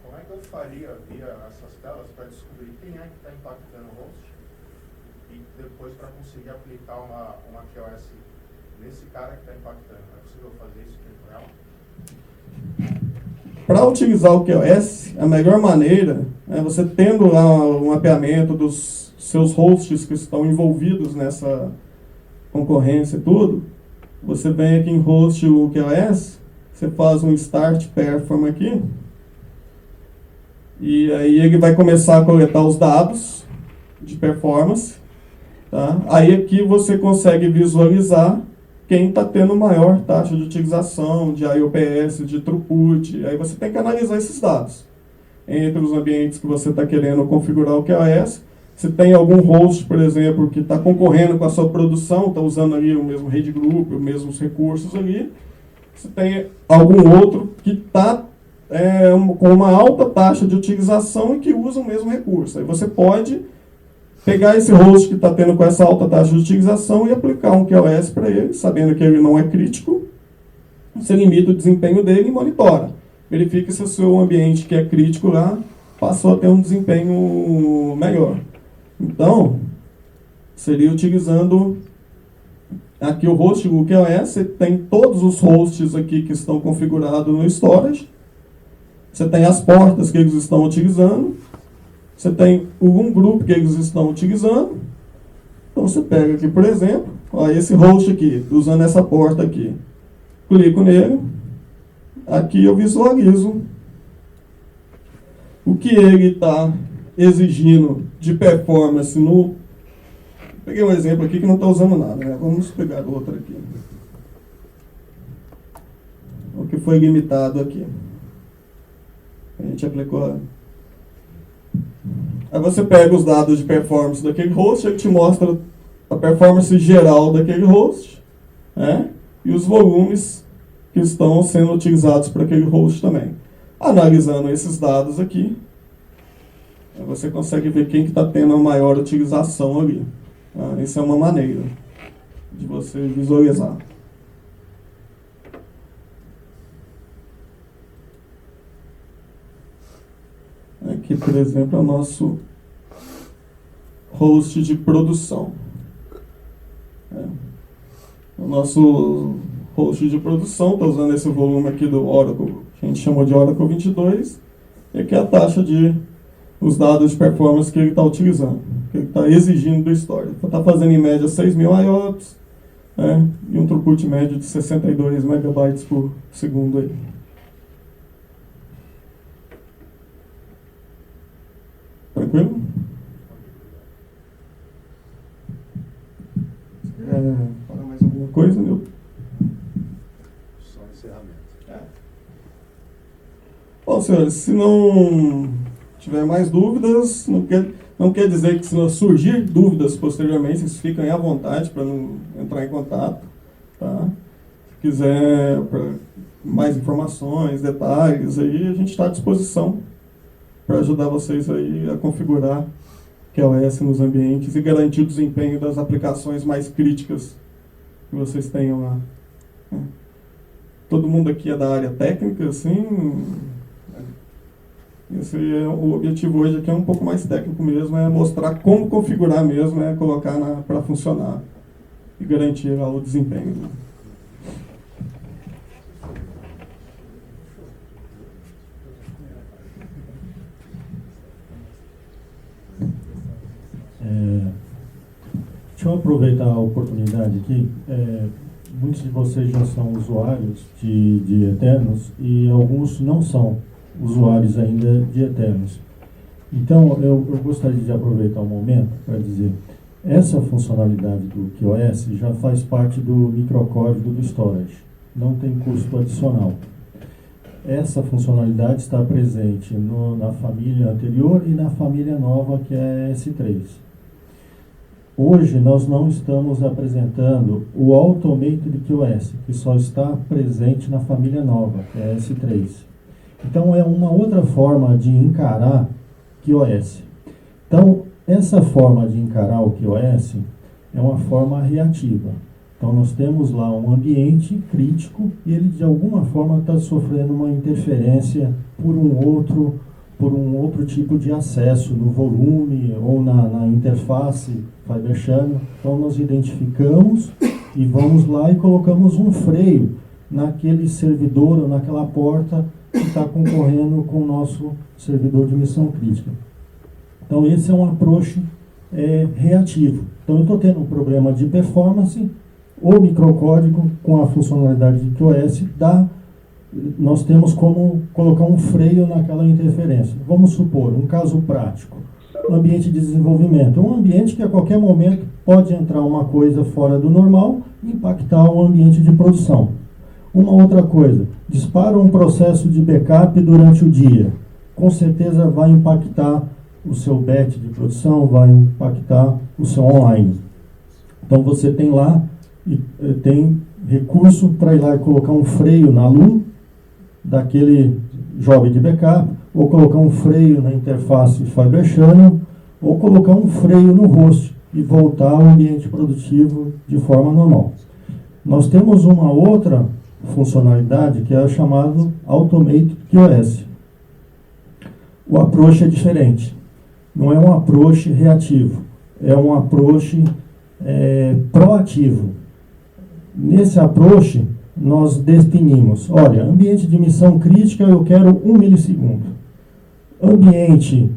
Como é que eu faria via essas telas para descobrir quem é que está impactando o host e depois para conseguir aplicar uma QoS nesse cara que está impactando? É possível fazer isso em tempo real? para utilizar o QoS, a melhor maneira é você tendo lá um mapeamento dos seus hosts que estão envolvidos nessa concorrência e tudo. Você vem aqui em host o QoS, você faz um start perform aqui, e aí ele vai começar a coletar os dados de performance, tá? Aí aqui você consegue visualizar quem está tendo maior taxa de utilização, de IOPS, de throughput. Aí você tem que analisar esses dados. Entre os ambientes que você está querendo configurar o QoS, se tem algum host, por exemplo, que está concorrendo com a sua produção, está usando ali o mesmo rede group, os mesmos recursos ali, se tem algum outro que está com uma alta taxa de utilização e que usa o mesmo recurso. Aí você pode pegar esse host que está tendo com essa alta taxa de utilização e aplicar um QoS para ele, sabendo que ele não é crítico, você limita o desempenho dele e monitora. Verifique se o seu ambiente que é crítico lá passou a ter um desempenho melhor. Então, seria utilizando aqui o host do QoS, você tem todos os hosts aqui que estão configurados no storage, você tem as portas que eles estão utilizando, você tem um grupo que eles estão utilizando. Então você pega aqui, por exemplo, ó, esse host aqui, usando essa porta aqui. Clico nele. Aqui eu visualizo o que ele está exigindo de performance no... Peguei um exemplo aqui que não está usando nada, né? Vamos pegar outro aqui. O que foi limitado aqui. A gente aplicou... Aí você pega os dados de performance daquele host, ele te mostra a performance geral daquele host, né? E os volumes que estão sendo utilizados para aquele host também. Analisando esses dados aqui, você consegue ver quem que está tendo a maior utilização ali. Tá? Essa é uma maneira de você visualizar. Aqui, por exemplo, é o nosso host de produção. O nosso host de produção está usando esse volume aqui do Oracle, que a gente chamou de Oracle 22, e aqui é a taxa de os dados de performance que ele está utilizando, que ele está exigindo do storage. Está fazendo em média 6.000 IOPS, né, e um throughput médio de 62 megabytes por segundo aí. Tranquilo? Fala mais alguma coisa, meu? Só encerramento. Bom, senhores, se não tiver mais dúvidas, não quer dizer que se não surgir dúvidas posteriormente, vocês fiquem à vontade para não entrar em contato, tá? Se quiser mais informações, detalhes, aí a gente está à disposição para ajudar vocês aí a configurar QoS nos ambientes e garantir o desempenho das aplicações mais críticas que vocês tenham lá. Todo mundo aqui é da área técnica, assim. Esse é o objetivo hoje aqui é um pouco mais técnico mesmo, é mostrar como configurar mesmo, colocar para funcionar e garantir lá o desempenho. Deixa eu aproveitar a oportunidade aqui. Muitos de vocês já são usuários de Eternos e alguns não são usuários ainda de Eternos. Então, eu gostaria de aproveitar o momento para dizer, essa funcionalidade do QoS já faz parte do microcódigo do storage, não tem custo adicional. Essa funcionalidade está presente na família anterior e na família nova, que é a S3. Hoje nós não estamos apresentando o Automated QoS, que só está presente na família nova, que é a S3. Então é uma outra forma de encarar QoS. Então essa forma de encarar o QoS é uma forma reativa. Então nós temos lá um ambiente crítico e ele de alguma forma está sofrendo uma interferência por um outro tipo de acesso no volume ou na interface Fiber Channel. Então nós identificamos e vamos lá e colocamos um freio naquele servidor ou naquela porta que está concorrendo com o nosso servidor de missão crítica. Então, esse é um approach reativo. Então, eu estou tendo um problema de performance, o microcódigo com a funcionalidade de QoS nós temos como colocar um freio naquela interferência. Vamos supor, um caso prático, ambiente de desenvolvimento. Um ambiente que a qualquer momento pode entrar uma coisa fora do normal e impactar o ambiente de produção. Uma outra coisa, dispara um processo de backup durante o dia. Com certeza vai impactar o seu batch de produção, vai impactar o seu online. Então você tem lá, tem recurso para ir lá e colocar um freio na LUN daquele job de backup, ou colocar um freio na interface Fibre Channel, ou colocar um freio no host e voltar ao ambiente produtivo de forma normal. Nós temos uma outra funcionalidade que é a chamada Automate QoS. O approach é diferente. Não é um approach reativo, é um approach proativo. Nesse approach, nós definimos, olha, ambiente de missão crítica eu quero 1 milissegundo. Ambiente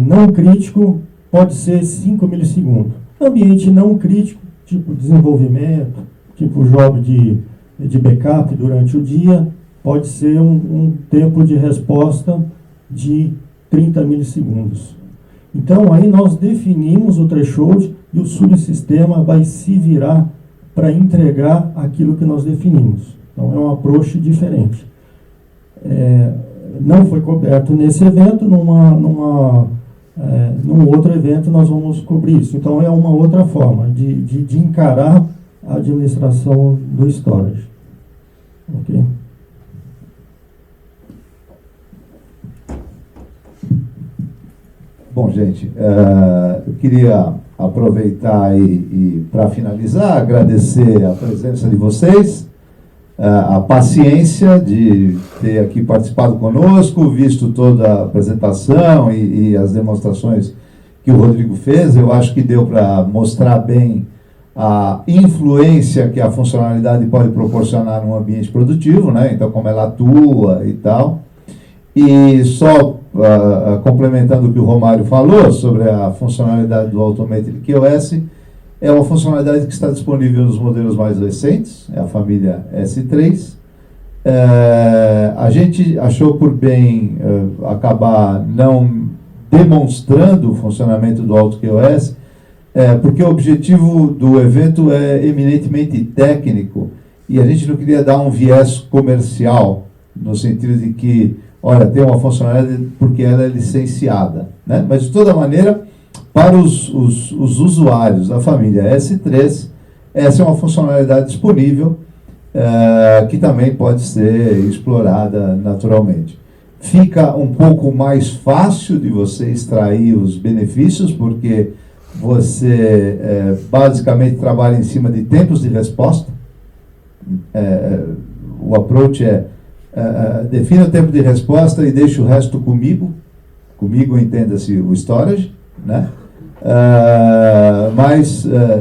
não crítico pode ser 5 milissegundos. Ambiente não crítico, tipo desenvolvimento, tipo job de backup durante o dia, pode ser um tempo de resposta de 30 milissegundos. Então, aí nós definimos o threshold e o subsistema vai se virar para entregar aquilo que nós definimos. Então, é um approach diferente. Não foi coberto nesse evento, num outro evento nós vamos cobrir isso. Então, é uma outra forma de encarar a administração do storage. Ok? Bom, gente, eu queria aproveitar e para finalizar, agradecer a presença de vocês, a paciência de ter aqui participado conosco, visto toda a apresentação e as demonstrações que o Rodrigo fez. Eu acho que deu para mostrar bem a influência que a funcionalidade pode proporcionar num ambiente produtivo, né? Então, como ela atua e tal. E só complementando o que o Romário falou sobre a funcionalidade do Automated QoS, é uma funcionalidade que está disponível nos modelos mais recentes, é a família S3. A gente achou por bem acabar não demonstrando o funcionamento do AutoQoS, porque o objetivo do evento é eminentemente técnico e a gente não queria dar um viés comercial, no sentido de que, olha, tem uma funcionalidade porque ela é licenciada, né? Mas, de toda maneira, para os usuários da família S3, essa é uma funcionalidade disponível que também pode ser explorada naturalmente. Fica um pouco mais fácil de você extrair os benefícios, porque você basicamente trabalha em cima de tempos de resposta. O approach defina o tempo de resposta e deixa o resto comigo. Comigo entenda-se o storage, né?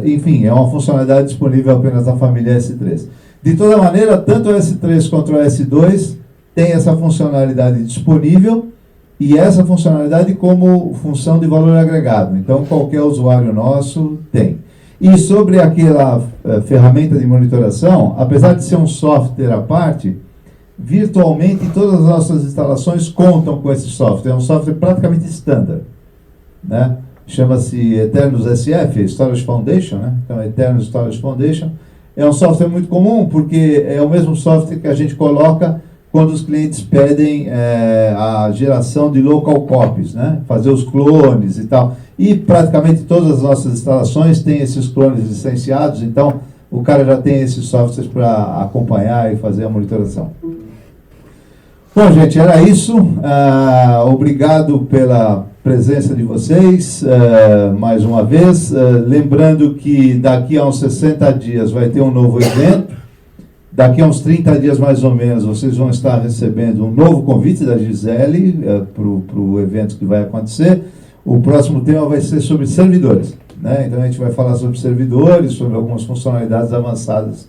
Enfim, é uma funcionalidade disponível apenas na família S3. De toda maneira, tanto o S3 quanto o S2 tem essa funcionalidade disponível e essa funcionalidade como função de valor agregado. Então, qualquer usuário nosso tem. E sobre aquela ferramenta de monitoração, apesar de ser um software à parte, virtualmente todas as nossas instalações contam com esse software. É um software praticamente standard, né? Chama-se Eternus SF, Storage Foundation, né? Então, Eternus Storage Foundation. É um software muito comum, porque é o mesmo software que a gente coloca quando os clientes pedem a geração de local copies, né? Fazer os clones e tal. E praticamente todas as nossas instalações têm esses clones licenciados, então o cara já tem esses softwares para acompanhar e fazer a monitoração. Bom, gente, era isso. Obrigado pela presença de vocês mais uma vez. Lembrando que daqui a uns 60 dias vai ter um novo evento. Daqui a uns 30 dias, mais ou menos, vocês vão estar recebendo um novo convite da Gisele para o evento que vai acontecer. O próximo tema vai ser sobre servidores, né? Então, a gente vai falar sobre servidores, sobre algumas funcionalidades avançadas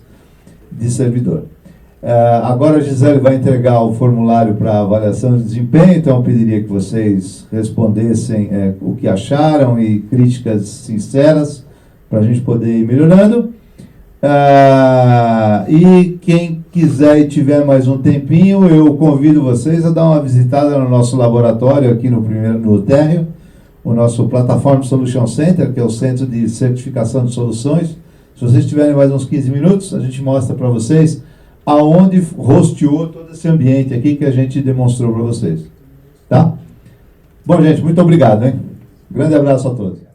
de servidor. Agora a Gisele vai entregar o formulário para avaliação de desempenho, então eu pediria que vocês respondessem o que acharam e críticas sinceras para a gente poder ir melhorando. E quem quiser e tiver mais um tempinho, eu convido vocês a dar uma visitada no nosso laboratório aqui no térreo, o nosso Platform Solution Center, que é o Centro de Certificação de Soluções. Se vocês tiverem mais uns 15 minutos, a gente mostra para vocês aonde hosteou todo esse ambiente aqui que a gente demonstrou para vocês. Tá? Bom, gente, muito obrigado, hein? Grande abraço a todos.